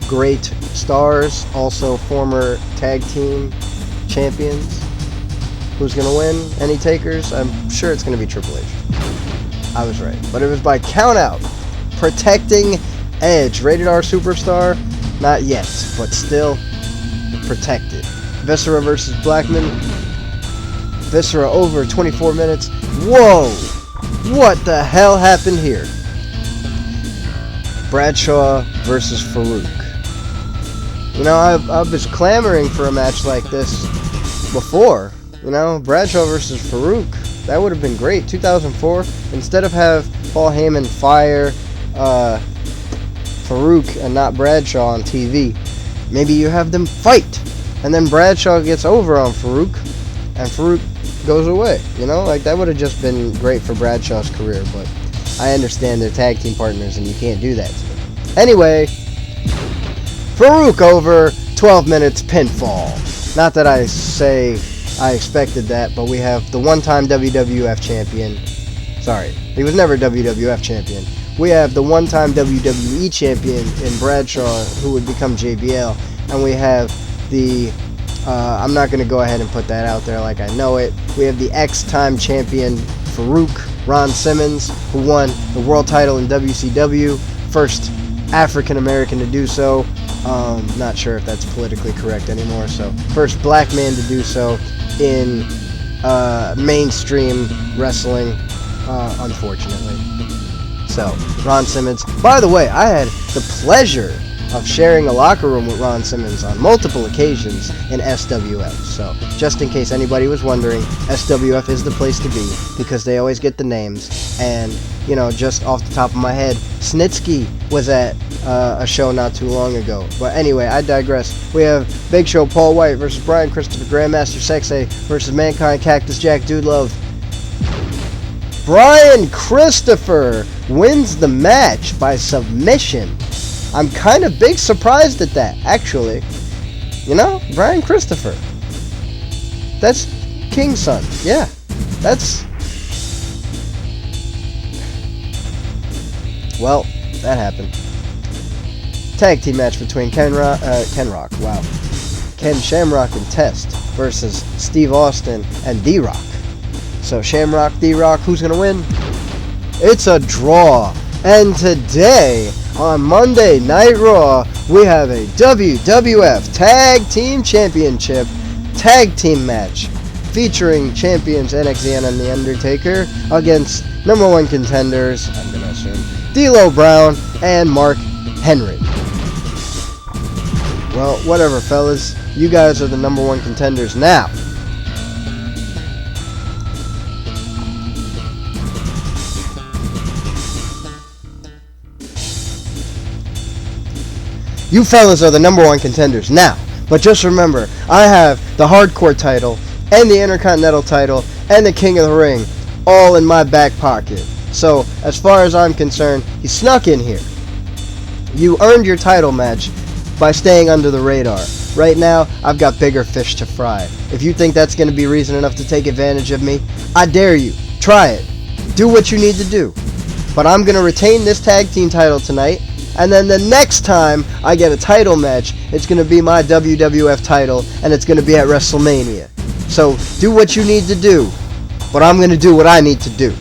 great stars, also former tag team champions. Who's going to win? Any takers? I'm sure it's going to be Triple H. I was right. But it was by countout. Protecting Edge. Rated R Superstar? Not yet, but still protected. Viscera versus Blackman. Viscera over 24 minutes. Whoa! What the hell happened here? Bradshaw versus Farouk. You know, I was clamoring for a match like this before. You know, Bradshaw versus Farouk. That would have been great. 2004. Instead of have Paul Heyman fire Farouk and not Bradshaw on TV, maybe you have them fight. And then Bradshaw gets over on Farouk, and Farouk goes away. You know, like that would have just been great for Bradshaw's career, but I understand they're tag team partners and you can't do that to them. Anyway, Farouk over 12 minutes pinfall. Not that I say I expected that, but we have the one-time WWF champion. Sorry, he was never WWF champion. We have the one-time WWE champion in Bradshaw, who would become JBL, and we have the, I'm not going to go ahead and put that out there like I know it. We have the X-time champion Farouk, Ron Simmons, who won the world title in WCW, first African-American to do so. Not sure if that's politically correct anymore, so first black man to do so in mainstream wrestling, unfortunately. So, Ron Simmons. By the way, I had the pleasure of sharing a locker room with Ron Simmons on multiple occasions in SWF. So, just in case anybody was wondering, SWF is the place to be because they always get the names. And, you know, just off the top of my head, Snitsky was at a show not too long ago. But anyway, I digress. We have Big Show Paul White versus Brian Christopher, Grandmaster Sexay versus Mankind Cactus Jack Dude Love. Brian Christopher wins the match by submission. I'm kind of big surprised at that, actually. You know, Brian Christopher. That's King's son. Yeah, that's... Well, that happened. Tag team match between Ken Shamrock and Test versus Steve Austin and D-Rock. So Shamrock, D-Rock, who's going to win? It's a draw. And today, on Monday Night Raw, we have a WWF Tag Team Championship Tag Team match featuring champions NXZN and The Undertaker against number one contenders, I'm going to assume, D'Lo Brown and Mark Henry. Well, whatever, fellas. You guys are the number one contenders now. You fellas are the number one contenders now. But just remember, I have the Hardcore title, and the Intercontinental title, and the King of the Ring, all in my back pocket. So, as far as I'm concerned, he snuck in here. You earned your title match by staying under the radar. Right now, I've got bigger fish to fry. If you think that's going to be reason enough to take advantage of me, I dare you. Try it. Do what you need to do. But I'm going to retain this tag team title tonight, and then the next time I get a title match, it's going to be my WWF title, and it's going to be at WrestleMania. So do what you need to do, but I'm going to do what I need to do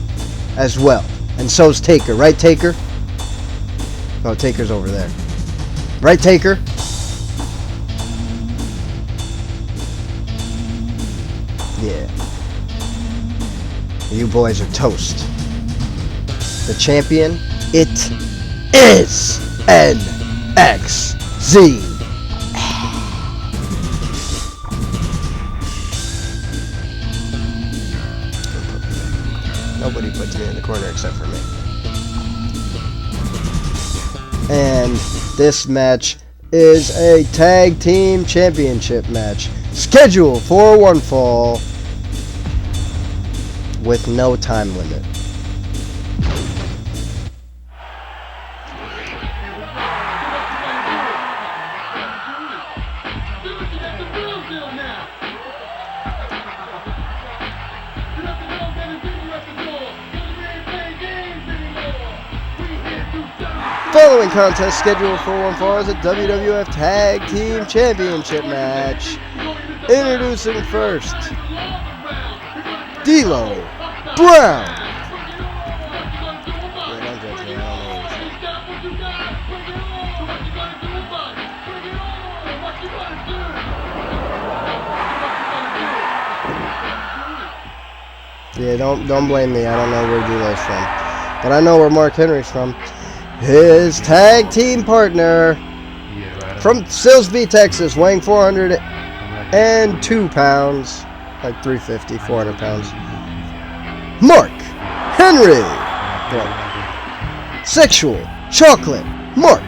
as well. And so's Taker. Right, Taker? Oh, Taker's over there. Right, Taker? Yeah. You boys are toast. The champion, it is NXZN. Nobody puts me in the corner except for me. And this match is a tag team championship match scheduled for one fall with no time limit. Following contest scheduled for one fall is a WWF Tag Team Championship match. Introducing first, D'Lo Brown. Yeah, don't blame me. I don't know where D'Lo's from, but I know where Mark Henry's from. His tag team partner from Silsbee, Texas, weighing 402 pounds, like 350, 400 pounds. Mark Henry. Sexual Chocolate Mark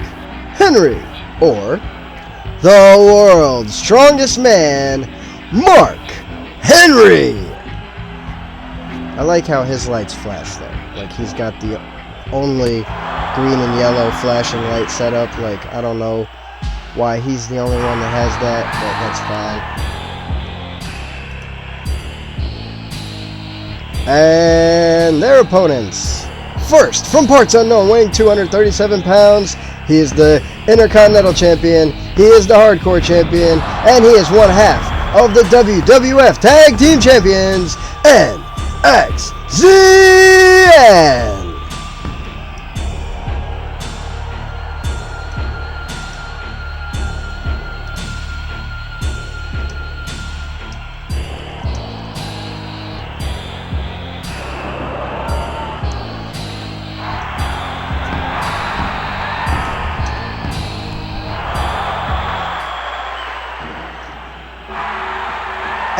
Henry, or the world's strongest man, Mark Henry. I like how his lights flash though. Like he's got the only green and yellow flashing light set up. Like I don't know why he's the only one that has that, but that's fine. And their opponents. First, from parts unknown, weighing 237 pounds, he is the Intercontinental Champion, he is the Hardcore Champion, and he is one half of the WWF Tag Team Champions, NXZN.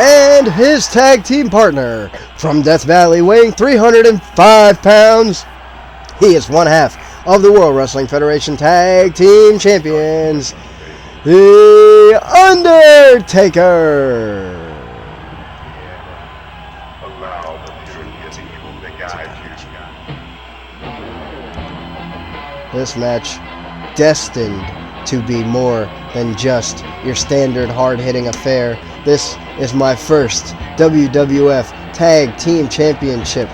And his tag team partner from Death Valley, weighing 305 pounds, he is one half of the World Wrestling Federation Tag Team Champions, The Undertaker. This match destined to be more than just your standard hard-hitting affair. This is my first WWF Tag Team Championship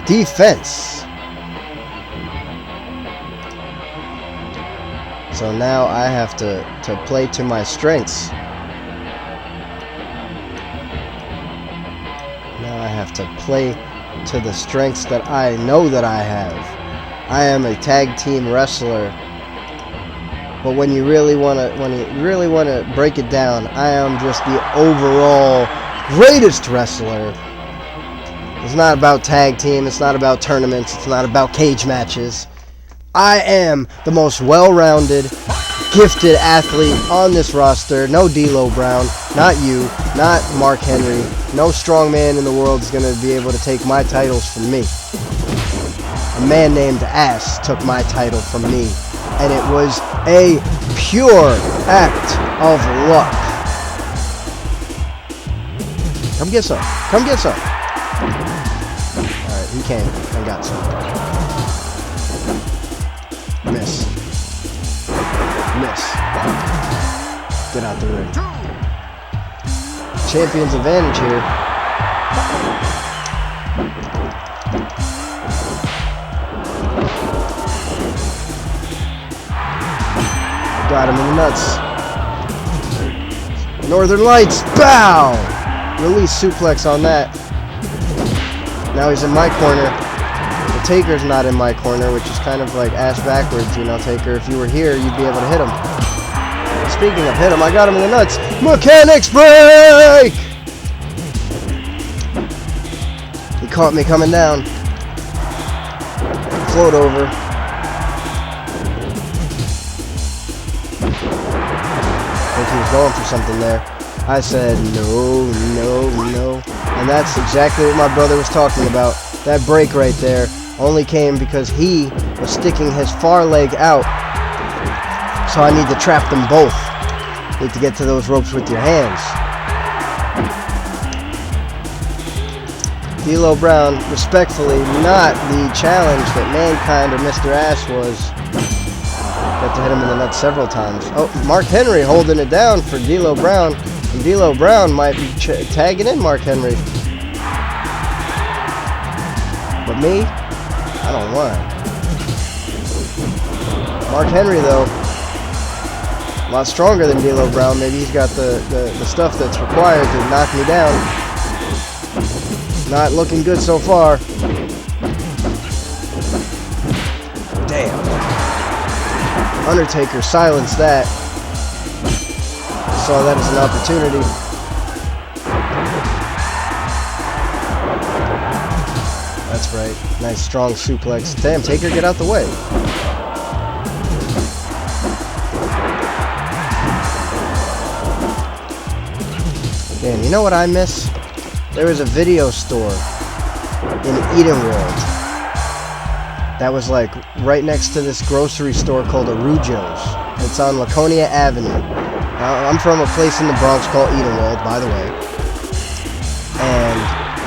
defense. So now I have to play to my strengths. Now I have to play to the strengths that I know that I have. I am a tag team wrestler. But when you really want to break it down, I am just the overall greatest wrestler. It's not about tag team, it's not about tournaments, it's not about cage matches. I am the most well-rounded, gifted athlete on this roster. No D'Lo Brown, not you, not Mark Henry. No strong man in the world is going to be able to take my titles from me. A man named Ass took my title from me. And it was a pure act of luck. Come get some. Come get some. Alright, he came and got some. Miss. Miss. Get out the ring. Champion's advantage here. Got him in the nuts. Northern Lights. Bow! Release suplex on that. Now he's in my corner. The Taker's not in my corner, which is kind of like ass backwards, you know, Taker. If you were here, you'd be able to hit him. Speaking of hit him, I got him in the nuts. Mechanics break! He caught me coming down. Float over. I think he was going for something there. I said no, no, no. And that's exactly what my brother was talking about. That break right there only came because he was sticking his far leg out. So I need to trap them both. Need to get to those ropes with your hands. D'Lo Brown, respectfully, not the challenge that Mankind or Mr. Ass was. Got to hit him in the nuts several times. Oh, Mark Henry holding it down for D'Lo Brown. And D'Lo Brown might be tagging in Mark Henry. But me, I don't want it. Mark Henry, though, a lot stronger than D'Lo Brown. Maybe he's got the stuff that's required to knock me down. Not looking good so far. Damn. Undertaker silenced that. Saw that as an opportunity. That's right. Nice strong suplex. Damn, Taker, get out the way. Damn, you know what I miss? There was a video store in Eden World that was like right next to this grocery store called Arujo's. It's on Laconia Avenue. Now, I'm from a place in the Bronx called Eden World, by the way. And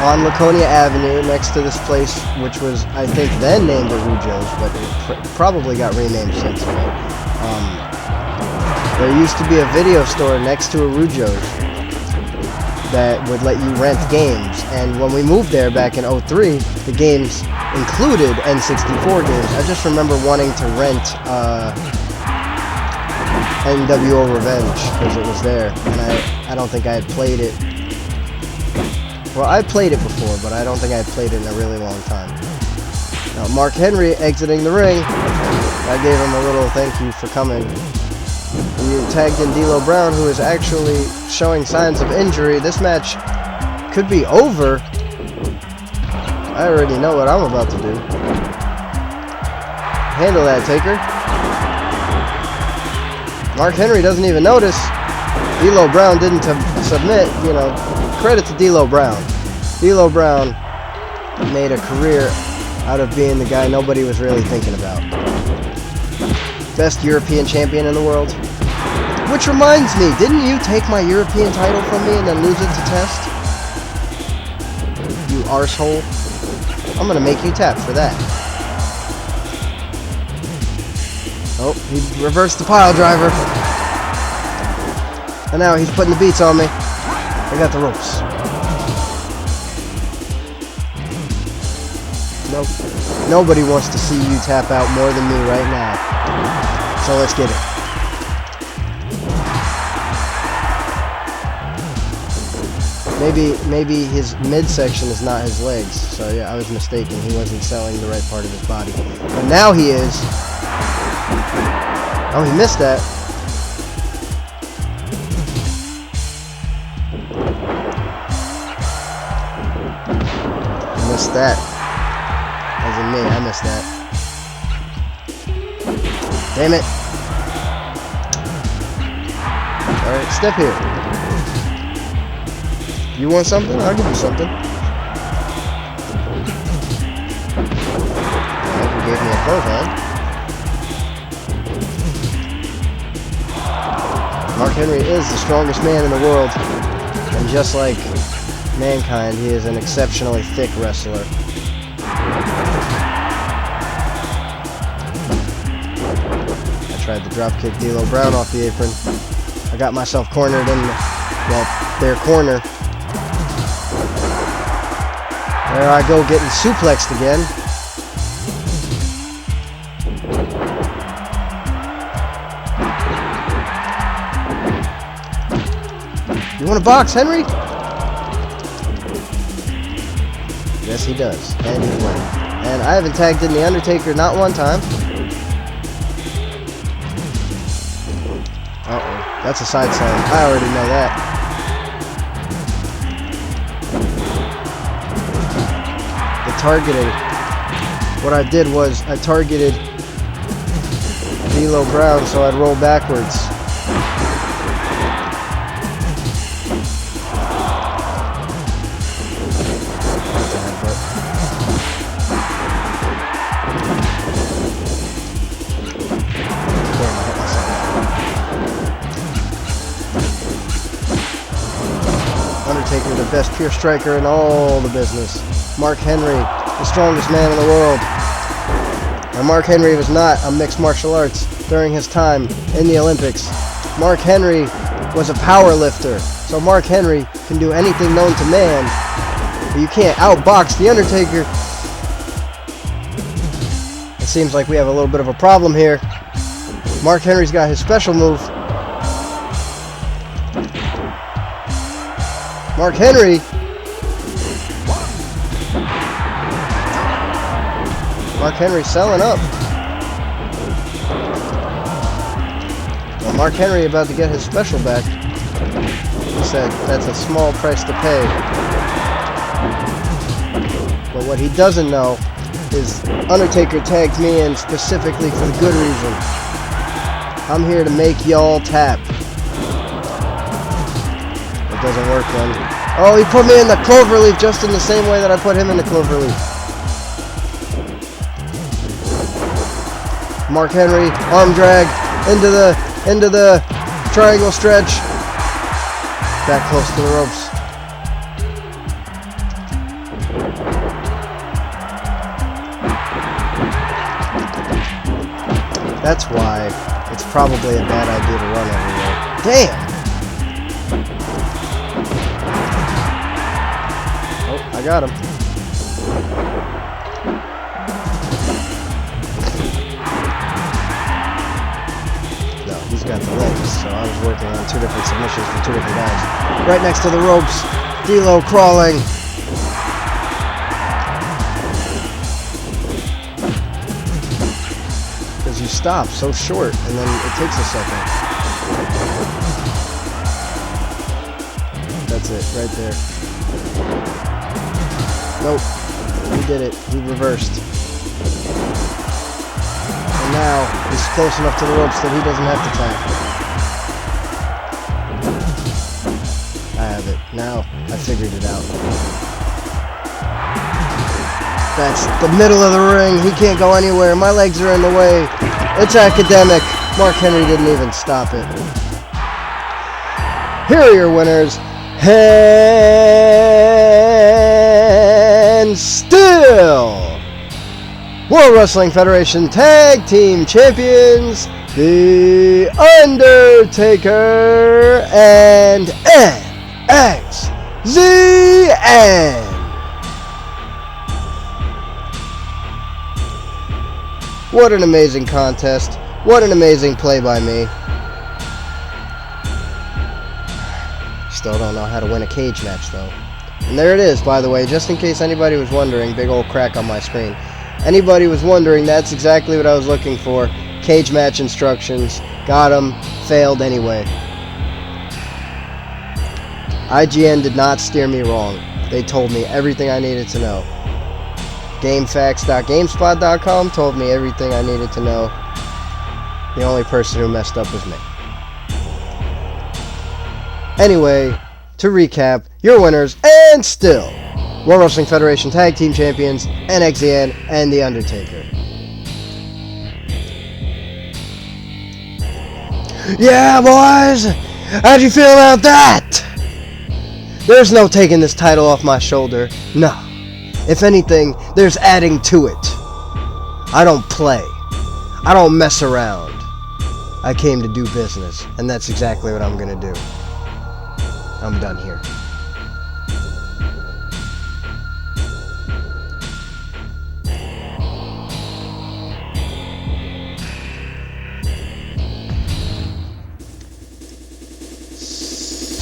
on Laconia Avenue, next to this place, which was, I think, then named Arujo's, but it probably got renamed since then. There used to be a video store next to Arujo's that would let you rent games, and when we moved there back in '03, the games included N64 games. I just remember wanting to rent NWO Revenge because it was there, and I don't think I had played it. Well, I played it before, but I don't think I had played it in a really long time. Now, Mark Henry exiting the ring. I gave him a little thank you for coming. You tagged in D'Lo Brown, who is actually showing signs of injury. This match could be over. I already know what I'm about to do. Handle that, Taker. Mark Henry doesn't even notice. D'Lo Brown didn't submit, you know. Credit to D'Lo Brown. D'Lo Brown made a career out of being the guy nobody was really thinking about. Best European champion in the world. Which reminds me, didn't you take my European title from me and then lose it to Test? You arsehole. I'm gonna make you tap for that. Oh, he reversed the pile driver. And now he's putting the beats on me. I got the ropes. Nope. Nobody wants to see you tap out more than me right now. So let's get it. Maybe his midsection is not his legs. So yeah, I was mistaken. He wasn't selling the right part of his body. But now he is. Oh, he missed that. Missed that. As in me, I missed that. Damn it. Alright, step here. You want something? I'll give you something. Well, you gave me a bow hand. Mark Henry is the strongest man in the world. And just like Mankind, he is an exceptionally thick wrestler. I tried to drop kick D'Lo Brown off the apron. I got myself cornered in, their corner. There I go, getting suplexed again. You want to box, Henry? Yes, he does. And he's winning. And I haven't tagged in The Undertaker not one time. Uh-oh. That's a side slam. I already know that. The targeting. What I did was I targeted D'Lo Brown so I'd roll backwards. Undertaker, the best pure striker in all the business. Mark Henry, the strongest man in the world. Now, Mark Henry was not a mixed martial arts during his time in the Olympics. Mark Henry was a power lifter. So Mark Henry can do anything known to man. But you can't outbox The Undertaker. It seems like we have a little bit of a problem here. Mark Henry's got his special move. Mark Henry. Mark Henry selling up. Well, Mark Henry about to get his special back. He said that's a small price to pay. But what he doesn't know is Undertaker tagged me in specifically for the good reason. I'm here to make y'all tap. It doesn't work then. Oh, he put me in the cloverleaf just in the same way that I put him in the cloverleaf. Mark Henry, arm drag into the triangle stretch. Back close to the ropes. That's why it's probably a bad idea to run everywhere. Damn! Oh, I got him. No, he's got the legs, so I was working on two different submissions for two different guys. Right next to the ropes, D'Lo crawling. Because you stop so short, and then it takes a second. That's it, right there. Nope. He did it. He reversed. And now he's close enough to the ropes that he doesn't have to tap. I have it. Now I figured it out. That's the middle of the ring. He can't go anywhere. My legs are in the way. It's academic. Mark Henry didn't even stop it. Here are your winners. And still World Wrestling Federation Tag Team Champions, The Undertaker and NXZN. What an amazing contest. What an amazing play by me. Still don't know how to win a cage match though. And there it is, by the way, just in case anybody was wondering, big old crack on my screen. Anybody was wondering, that's exactly what I was looking for. Cage match instructions. Got them. Failed anyway. IGN did not steer me wrong. They told me everything I needed to know. GameFAQs.GameSpot.com told me everything I needed to know. The only person who messed up was me. Anyway, to recap, your winners and still World Wrestling Federation Tag Team Champions, NXZN and The Undertaker. Yeah, boys! How'd you feel about that? There's no taking this title off my shoulder. No. If anything, there's adding to it. I don't play. I don't mess around. I came to do business, and that's exactly what I'm gonna do. I'm done here.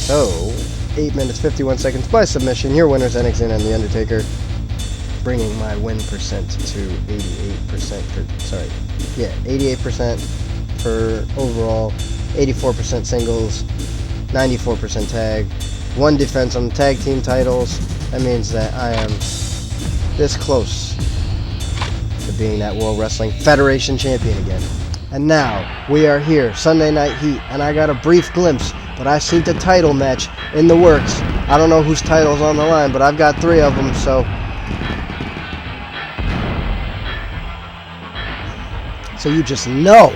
So, 8 minutes 51 seconds by submission. Your winners, NXZN and The Undertaker, bringing my win percent to 88%. 88% for overall, 84% singles, 94% tag, 1 defense on the tag team titles. That means that I am this close to being that World Wrestling Federation champion again. And now we are here, Sunday Night Heat, and I got a brief glimpse, but I seen the title match in the works. I don't know whose title's on the line, but I've got 3 of them, so you just know.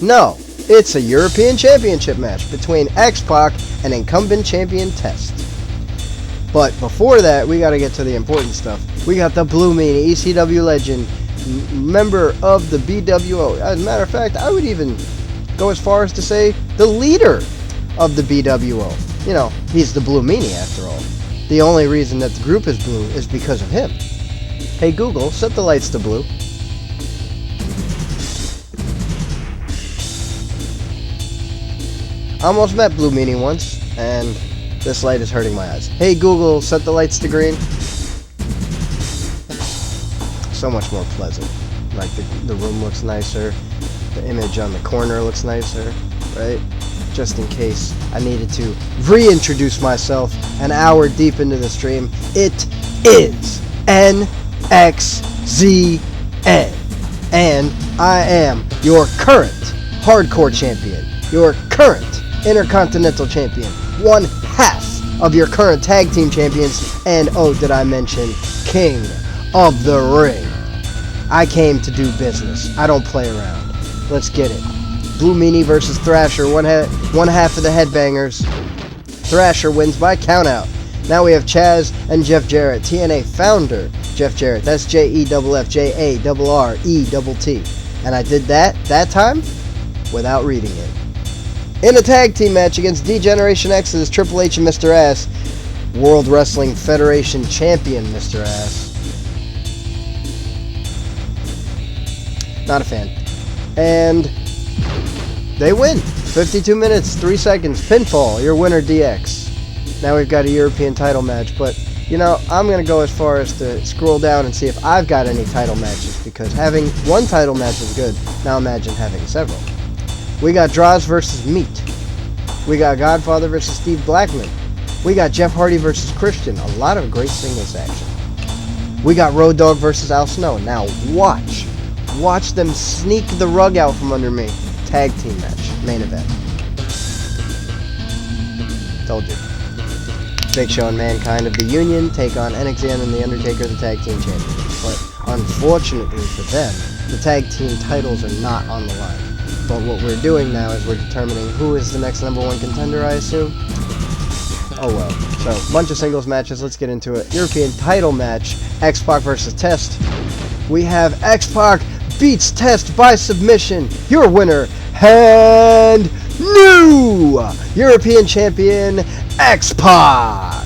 No, it's a European Championship match between X-Pac and incumbent champion Test. But before that, we got to get to the important stuff. We got the Blue Meanie, ECW legend, member of the BWO. As a matter of fact, I would even go as far as to say the leader of the BWO. You know, he's the Blue Meanie after all. The only reason that the group is blue is because of him. Hey Google, set the lights to blue. I almost met Blue Meanie once, and this light is hurting my eyes. Hey Google, set the lights to green. So much more pleasant. Like the room looks nicer, the image on the corner looks nicer, right? Just in case I needed to reintroduce myself an hour deep into the stream, it is NXZN, and I am your current hardcore champion, your current intercontinental champion, one half of your current tag team champions, and oh, did I mention King of the Ring. I came to do business. I don't play around. Let's get it. Blue Meanie versus Thrasher, one half of the Headbangers. Thrasher wins by countout. Now we have Chaz and Jeff Jarrett, TNA founder Jeff Jarrett. That's JEFFJARRETT. And I did that time without reading it. In a tag team match against D-Generation X's Triple H and Mr. Ass, World Wrestling Federation champion Mr. Ass. Not a fan. And they win. 52 minutes, 3 seconds. Pinfall, your winner DX. Now we've got a European title match, but, you know, I'm going to go as far as to scroll down and see if I've got any title matches, because having one title match is good. Now imagine having several. We got Droz versus Meat. We got Godfather versus Steve Blackman. We got Jeff Hardy versus Christian. A lot of great singles action. We got Road Dogg versus Al Snow. Now watch them sneak the rug out from under me. Tag team match, main event. Told you. Big Show and Mankind of the Union take on NXZN and The Undertaker, the tag team champions. But unfortunately for them, the tag team titles are not on the line. But what we're doing now is we're determining who is the next #1 contender, I assume. Oh well. So, bunch of singles matches. Let's get into it. European title match, X-Pac versus Test. We have X-Pac beats Test by submission. Your winner and new European champion, X-Pac.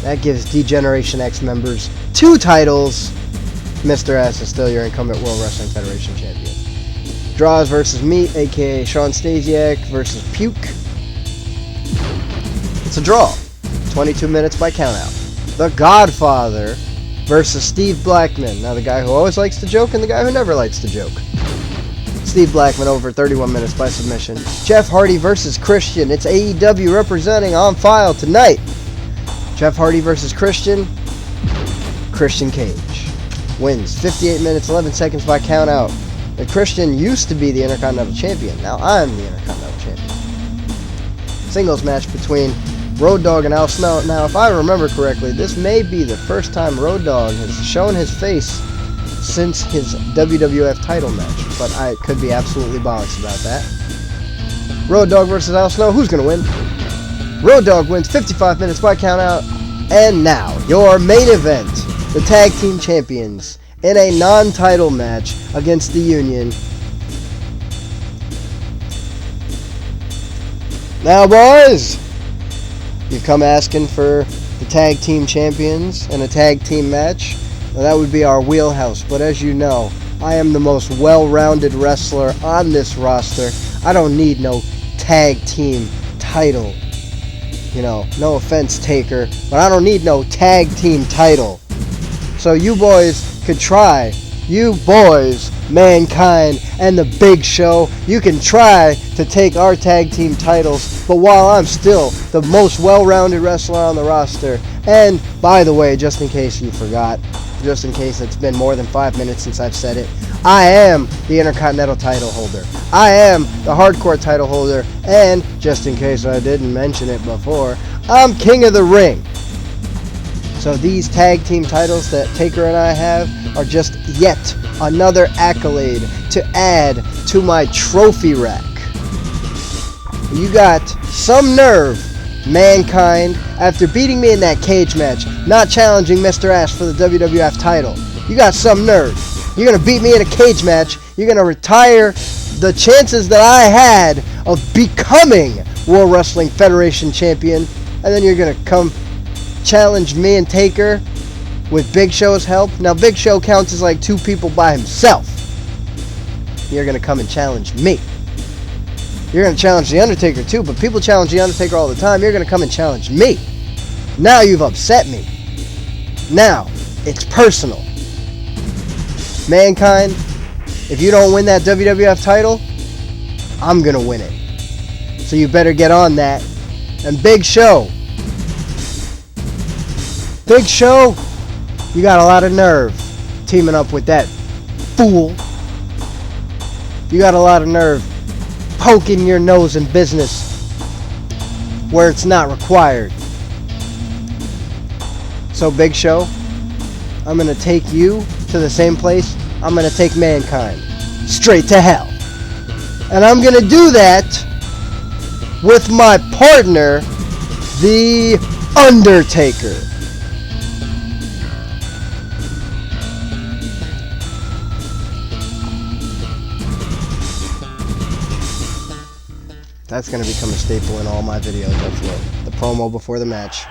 That gives D-Generation X members 2 titles. Mr. S is still your incumbent World Wrestling Federation champion. Droz versus Meat, aka Sean Stasiak versus Puke. It's a draw. 22 minutes by countout. The Godfather versus Steve Blackman. Now the guy who always likes to joke and the guy who never likes to joke. Steve Blackman over 31 minutes by submission. Jeff Hardy versus Christian. It's AEW representing on file tonight. Jeff Hardy versus Christian. Christian Cage wins 58 minutes 11 seconds by countout. The Christian used to be the Intercontinental Champion. Now I'm the Intercontinental Champion. Singles match between Road Dogg and Al Snow. Now, if I remember correctly, this may be the first time Road Dogg has shown his face since his WWF title match, but I could be absolutely bollocks about that. Road Dogg versus Al Snow. Who's going to win? Road Dogg wins 55 minutes by countout. And now, your main event. The tag team champions, in a non-title match against the Union. Now, boys, you've come asking for the tag team champions in a tag team match. Now, that would be our wheelhouse, but as you know, I am the most well-rounded wrestler on this roster. I don't need no tag team title. You know, no offense, Taker, but I don't need no tag team title. So you boys could try. You boys, Mankind and the Big Show, you can try to take our tag team titles, but while I'm still the most well-rounded wrestler on the roster, and by the way, just in case you forgot, just in case it's been more than 5 minutes since I've said it, I am the Intercontinental title holder. I am the Hardcore title holder, and just in case I didn't mention it before, I'm King of the Ring. So these tag team titles that Taker and I have are just yet another accolade to add to my trophy rack. You got some nerve, Mankind, after beating me in that cage match, not challenging Mr. Ash for the WWF title. You got some nerve. You're going to beat me in a cage match. You're going to retire the chances that I had of becoming World Wrestling Federation champion, and then you're going to come challenge me and Taker with Big Show's help. Now, Big Show counts as like 2 people by himself. You're going to come and challenge me. You're going to challenge The Undertaker too, but people challenge The Undertaker all the time. You're going to come and challenge me. Now you've upset me. Now, it's personal. Mankind, if you don't win that WWF title, I'm going to win it. So you better get on that. And Big Show, you got a lot of nerve teaming up with that fool. You got a lot of nerve poking your nose in business where it's not required. So Big Show, I'm going to take you to the same place I'm going to take Mankind. Straight to hell. And I'm going to do that with my partner, The Undertaker. That's going to become a staple in all my videos, I feel. The promo before the match.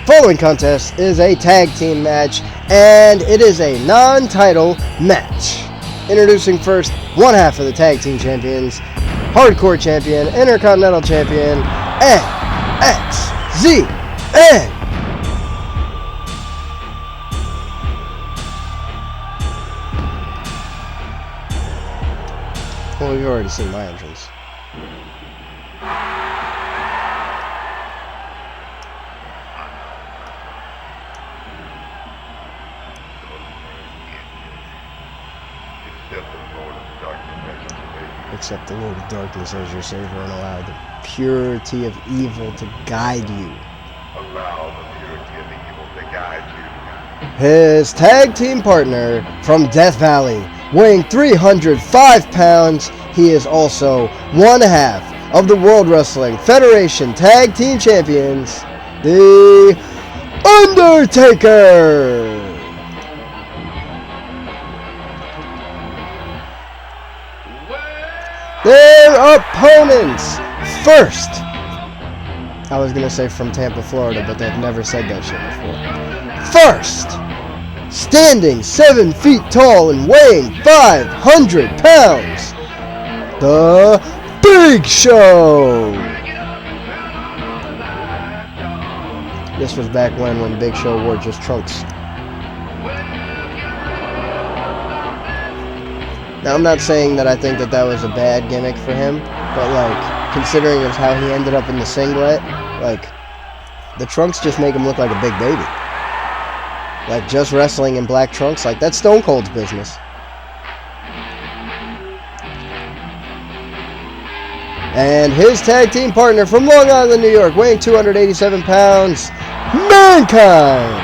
Following contest is a tag team match, and it is a non-title match. Introducing first one half of the tag team champions, Hardcore champion, Intercontinental champion, NXZN. Well, you've already seen my entrance. Accept the Lord of Darkness as your Savior and allow the purity of evil to guide you. Allow the purity of evil to guide you. His tag team partner from Death Valley, weighing 305 pounds, he is also one half of the World Wrestling Federation Tag Team Champions, The Undertaker. Their opponents first. I was going to say from Tampa, Florida, but they've never said that shit before. First, standing 7 feet tall and weighing 500 pounds, The Big Show. This was back when Big Show wore just trunks. Now, I'm not saying that I think that was a bad gimmick for him, but, like, considering as how he ended up in the singlet, like, the trunks just make him look like a big baby. Like, just wrestling in black trunks, like, that's Stone Cold's business. And his tag team partner from Long Island, New York, weighing 287 pounds, Mankind.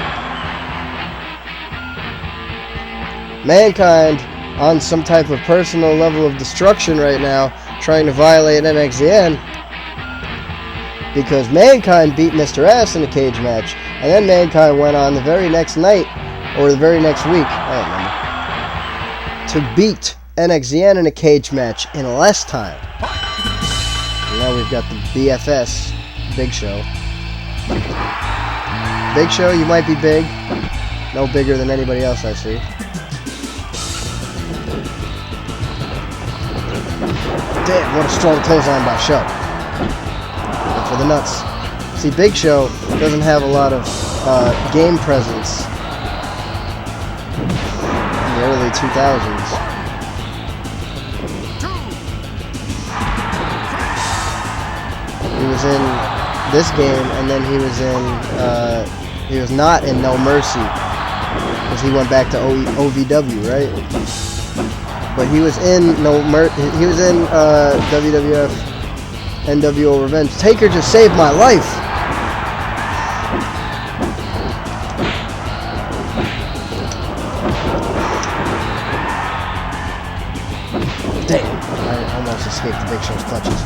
Mankind on some type of personal level of destruction right now, trying to violate NXZN, because Mankind beat Mr. Ass in a cage match. And then Mankind went on the very next night, or the very next week, I don't remember, to beat NXZN in a cage match in less time. And now we've got the BFS, Big Show. Big Show, you might be big. No bigger than anybody else I see. Damn, what a strong clothesline by Show. And for the nuts. See, Big Show doesn't have a lot of game presence in the early 2000s. He was in this game, and then he was not in No Mercy, because he went back to OVW, right? But he was in he was in WWF NWO Revenge. Taker just saved my life. Damn, I almost escaped the Big Show's clutches.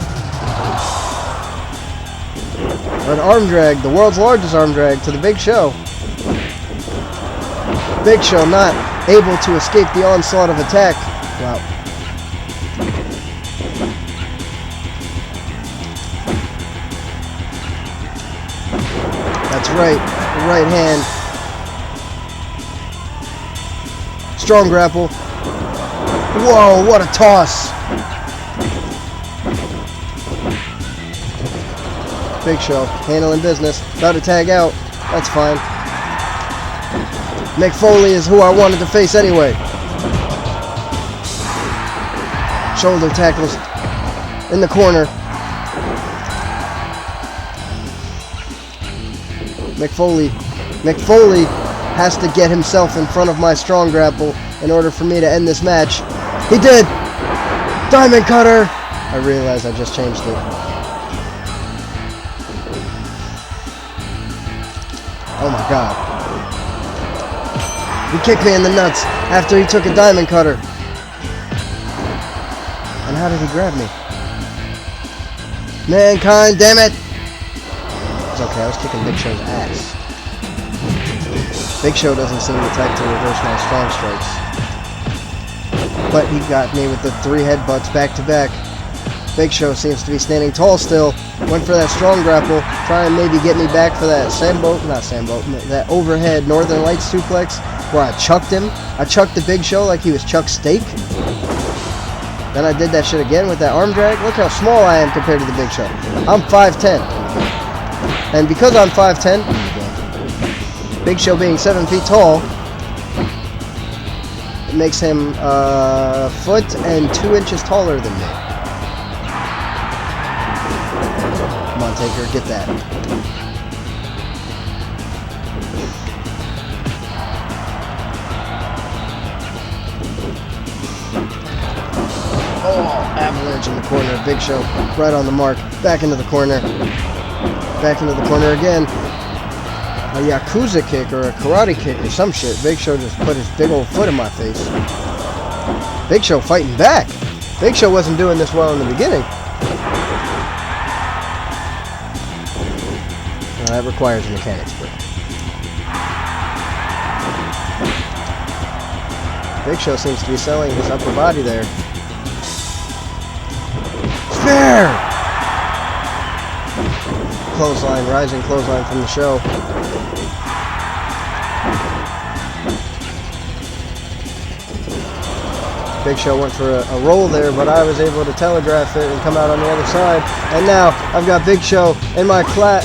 An arm drag, the world's largest arm drag to the Big Show. Big Show not able to escape the onslaught of attack. Wow. That's right. The right hand. Strong grapple. Whoa, what a toss. Big Show handling business. About to tag out. That's fine. Mick Foley is who I wanted to face anyway. Shoulder tackles in the corner. Mick Foley has to get himself in front of my strong grapple in order for me to end this match. He did! Diamond Cutter! I realized I just changed it. Oh my god. He kicked me in the nuts after he took a Diamond Cutter. And how did he grab me? Mankind, damn it! It's okay, I was kicking Big Show's ass. Big Show doesn't seem the type to reverse my strong strikes. But he got me with the 3 headbutts back to back. Big Show seems to be standing tall still. Went for that strong grapple. Try and maybe get me back for that that overhead Northern Lights suplex where I chucked him. I chucked the Big Show like he was Chuck Steak. Then I did that shit again with that arm drag. Look how small I am compared to the Big Show. I'm 5'10". And because I'm 5'10", Big Show being 7 feet tall, it makes him a foot and 2 inches taller than me. Come on, Taker, get that. Oh, avalanche in the corner. Big Show right on the mark. Back into the corner. Back into the corner again. A Yakuza kick or a karate kick or some shit. Big Show just put his big old foot in my face. Big Show fighting back. Big Show wasn't doing this well in the beginning. Well, that requires a mechanics break. Big Show seems to be selling his upper body there. Spare! Clothesline, rising clothesline from the Show. Big Show went for a roll there, but I was able to telegraph it and come out on the other side. And now I've got Big Show in my clat.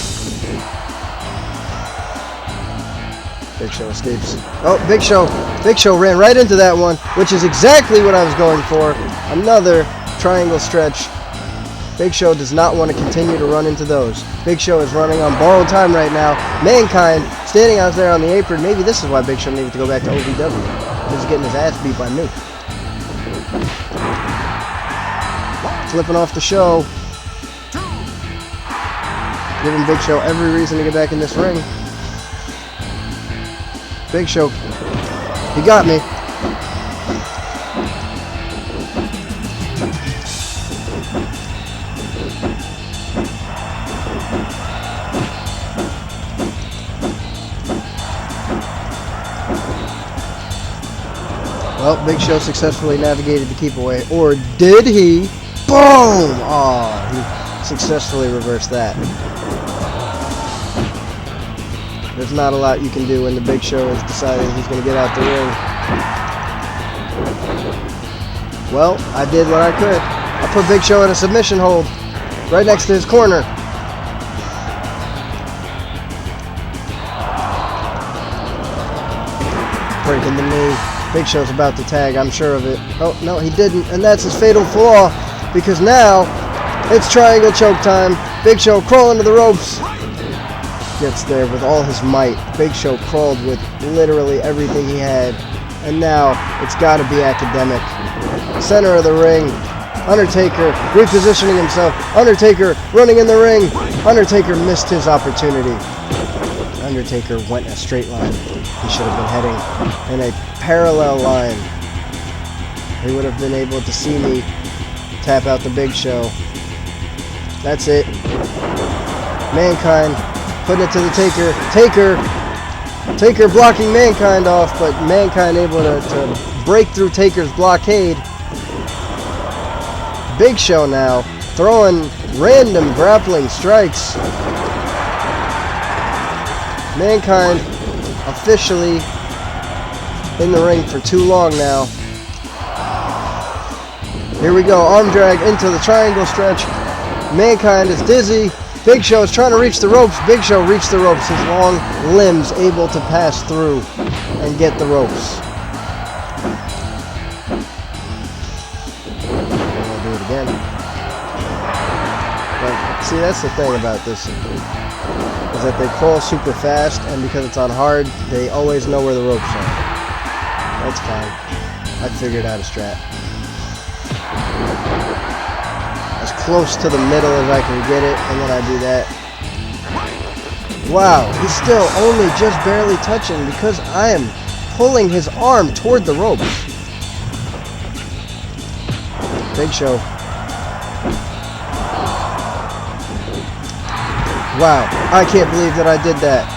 Big Show escapes. Oh, Big Show ran right into that one, which is exactly what I was going for. Another triangle stretch. Big Show does not want to continue to run into those. Big Show is running on borrowed time right now. Mankind standing out there on the apron. Maybe this is why Big Show needed to go back to OVW. He's getting his ass beat by me. Flipping off the Show. Giving Big Show every reason to get back in this ring. Big Show. He got me. Oh, Big Show successfully navigated the keep away. Or did he? Boom! Oh, he successfully reversed that. There's not a lot you can do when the Big Show is deciding he's going to get out the ring. Well, I did what I could. I put Big Show in a submission hold right next to his corner. Breaking the knee. Big Show's about to tag, I'm sure of it. Oh, no, he didn't. And that's his fatal flaw, because now it's triangle choke time. Big Show crawling to the ropes. Gets there with all his might. Big Show crawled with literally everything he had. And now it's got to be academic. Center of the ring. Undertaker repositioning himself. Undertaker running in the ring. Undertaker missed his opportunity. Undertaker went a straight line. He should have been heading in a parallel line. He would have been able to see me tap out the Big Show. That's it. Mankind putting it to the Taker. Taker blocking Mankind off, but Mankind able to break through Taker's blockade. Big Show now throwing random grappling strikes. Mankind officially in the ring for too long now. Here we go, arm drag into the triangle stretch. Mankind is dizzy. Big Show is trying to reach the ropes. Big Show reached the ropes. His long limbs able to pass through and get the ropes. I'll do it again. But see, that's the thing about this, is that they crawl super fast, and because it's on hard, they always know where the ropes are. That's fine. I figured out a strat. As close to the middle as I can get it, and then I do that. Wow, he's still only just barely touching because I am pulling his arm toward the ropes. Big Show. Wow, I can't believe that I did that.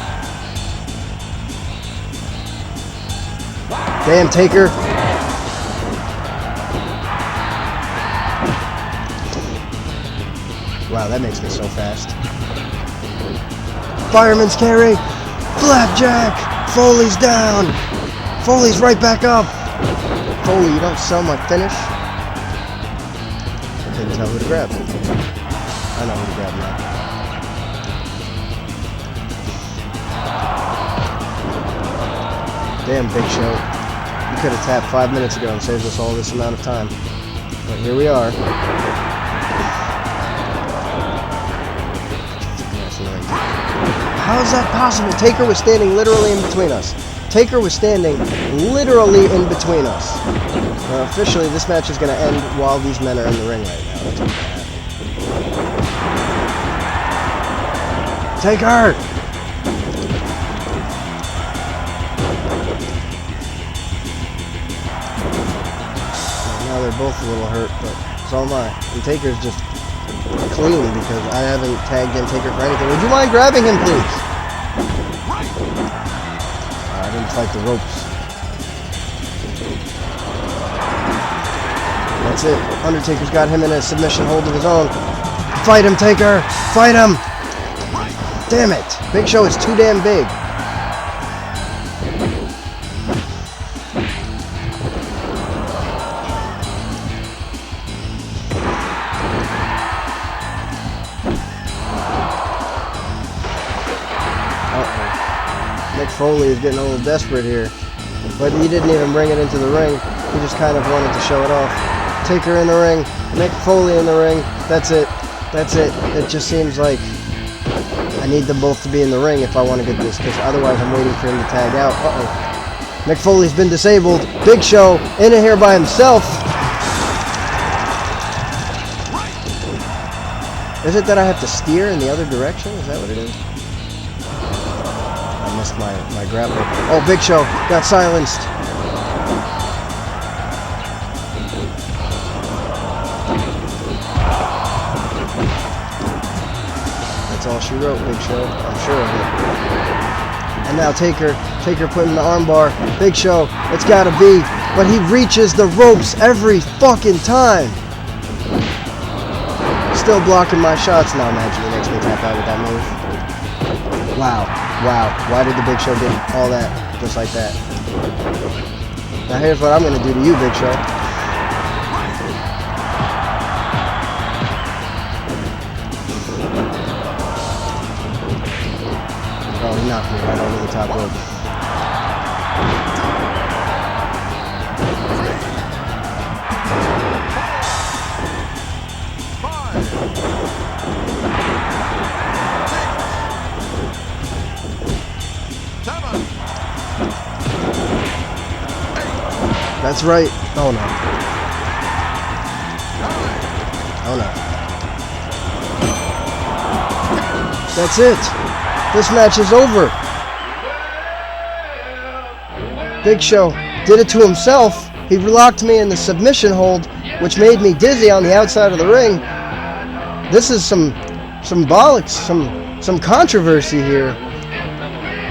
Damn, Taker. Wow, that makes me so fast. Fireman's carry. Flapjack. Foley's down. Foley's right back up. Foley, you don't sell my finish. I couldn't tell who to grab. I know who to grab now. Damn, Big Show. You could have tapped 5 minutes ago and saved us all this amount of time. But here we are. How is that possible? Taker was standing literally in between us. Taker was standing literally in between us. Officially, this match is going to end while these men are in the ring right now. That's what's going to happen. Taker! Now they're both a little hurt, but so am I. And Taker's just clean because I haven't tagged in Taker for anything. Would you mind grabbing him, please? I didn't fight the ropes. That's it. Undertaker's got him in a submission hold of his own. Fight him, Taker! Fight him! Damn it! Big Show is too damn big. Foley is getting a little desperate here, but he didn't even bring it into the ring. He just kind of wanted to show it off. Taker in the ring, Mick Foley in the ring. That's it. That's it. It just seems like I need them both to be in the ring if I want to get this, because otherwise I'm waiting for him to tag out. Uh-oh. Mick Foley's been disabled. Big Show in here by himself. Is it that I have to steer in the other direction? Is that what it is? I missed my grapple. Oh, Big Show got silenced. That's all she wrote, Big Show. I'm sure of it. And now Taker putting the armbar. Big Show, it's gotta be. but he reaches the ropes every fucking time. Still blocking my shots. Now imagine he makes me tap out with that move. Wow. Wow. Why did the Big Show get all that just like that? Now here's what I'm going to do to you, Big Show. Oh, he knocked me right over the top rope. That's right. Oh no. Oh no. That's it. This match is over. Big Show did it to himself. He locked me in the submission hold, which made me dizzy on the outside of the ring. This is some bollocks, some controversy here.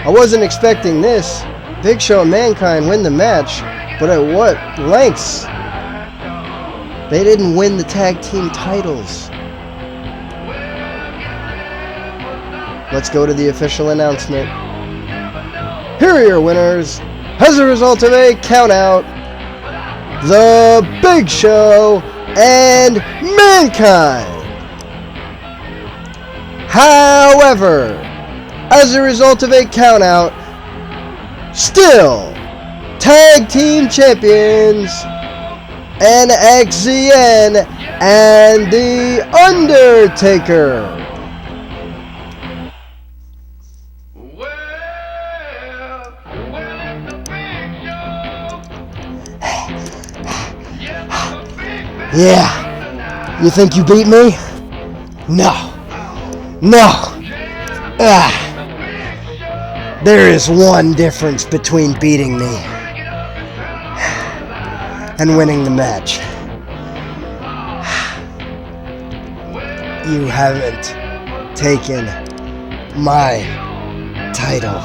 I wasn't expecting this. Big Show and Mankind win the match, but at what lengths? They didn't win the tag team titles. Let's go to the official announcement. Here are your winners. As a result of a countout, The Big Show and Mankind. However, as a result of a countout, still tag team champions NXZN and The Undertaker. Yeah, you think you beat me? No. There is one difference between beating me and winning the match. You haven't taken my title.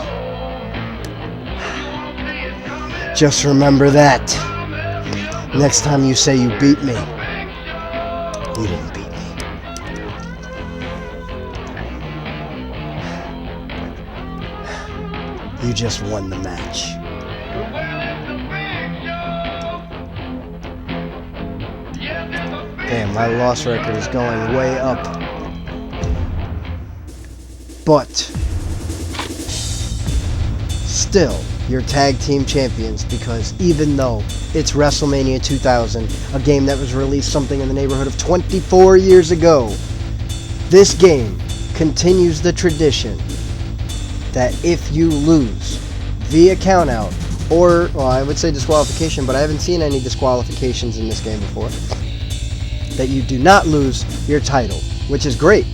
Just remember that. Next time you say you beat me, you didn't beat me. You just won the match. Damn, my loss record is going way up. But still, you're tag team champions, because even though it's WrestleMania 2000, a game that was released something in the neighborhood of 24 years ago, this game continues the tradition that if you lose via countout, or, well, I would say disqualification, but I haven't seen any disqualifications in this game before, that you do not lose your title, which is great.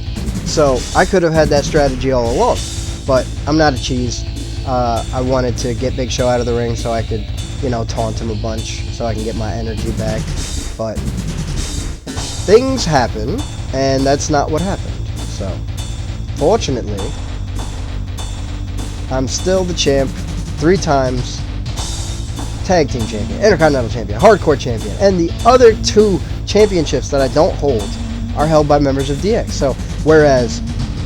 So I could have had that strategy all along, but I'm not a cheese. I wanted to get Big Show out of the ring so I could, taunt him a bunch so I can get my energy back. But things happen, and that's not what happened. So, fortunately, I'm still the champ 3 times, tag team champion, intercontinental champion, hardcore champion, and the other 2 championships that I don't hold are held by members of DX. So, whereas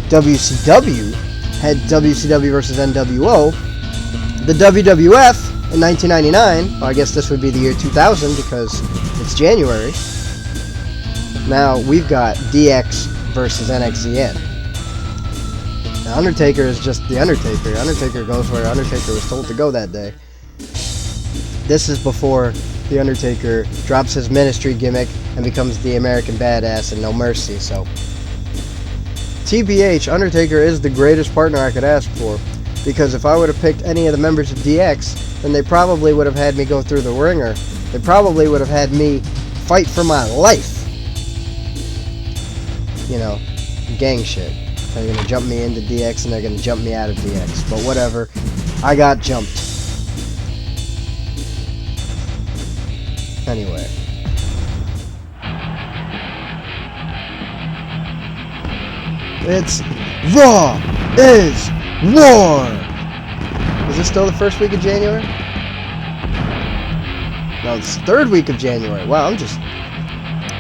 WCW had WCW versus NWO, the WWF in 1999, well, I guess this would be the year 2000 because it's January, now we've got DX versus NXZN. The Undertaker is just the Undertaker. Undertaker goes where Undertaker was told to go that day. This is before the Undertaker drops his ministry gimmick and becomes the American Badass and No Mercy, so TBH, Undertaker is the greatest partner I could ask for, because if I would have picked any of the members of DX, then they probably would have had me go through the ringer. They probably would have had me fight for my life. Gang shit. They're going to jump me into DX and they're going to jump me out of DX. But whatever. I got jumped. Anyway. It's Raw is War! Is this still the first week of January? No, it's 3rd week of January. Wow, I'm just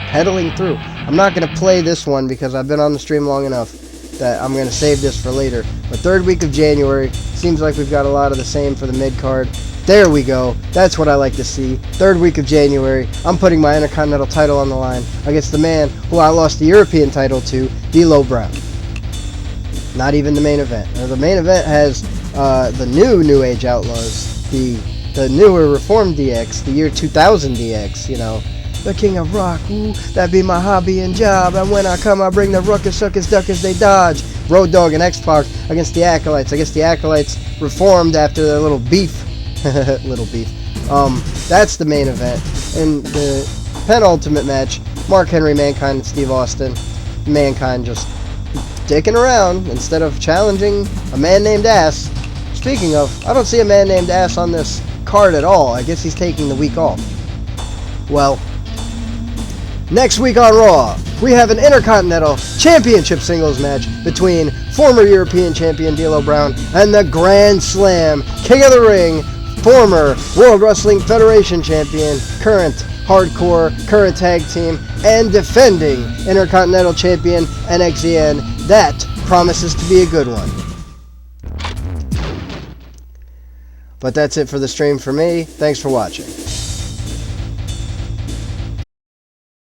pedaling through. I'm not going to play this one because I've been on the stream long enough that I'm going to save this for later. But 3rd week of January, seems like we've got a lot of the same for the mid-card. There we go. That's what I like to see. 3rd week of January, I'm putting my Intercontinental title on the line against the man who I lost the European title to, D'Lo Brown. Not even the main event. Now, the main event has the New Age Outlaws, the newer Reformed DX, the year 2000 DX, you know. The King of Rock, ooh, that be my hobby and job. And when I come, I bring the ruckus, suckers, duckers, they dodge. Road Dogg and X-Pac against the Acolytes. I guess the Acolytes reformed after their little beef. Little beef. That's the main event. In the penultimate match, Mark Henry, Mankind, and Steve Austin. Mankind just dicking around instead of challenging a man named Ass. Speaking of, I don't see a man named Ass on this card at all. I guess he's taking the week off. Well, next week on Raw, we have an Intercontinental Championship singles match between former European Champion D'Lo Brown and the Grand Slam King of the Ring, former World Wrestling Federation Champion, current Hardcore, current tag team, and defending Intercontinental Champion NXZN. That promises to be a good one. But that's it for the stream for me. Thanks for watching.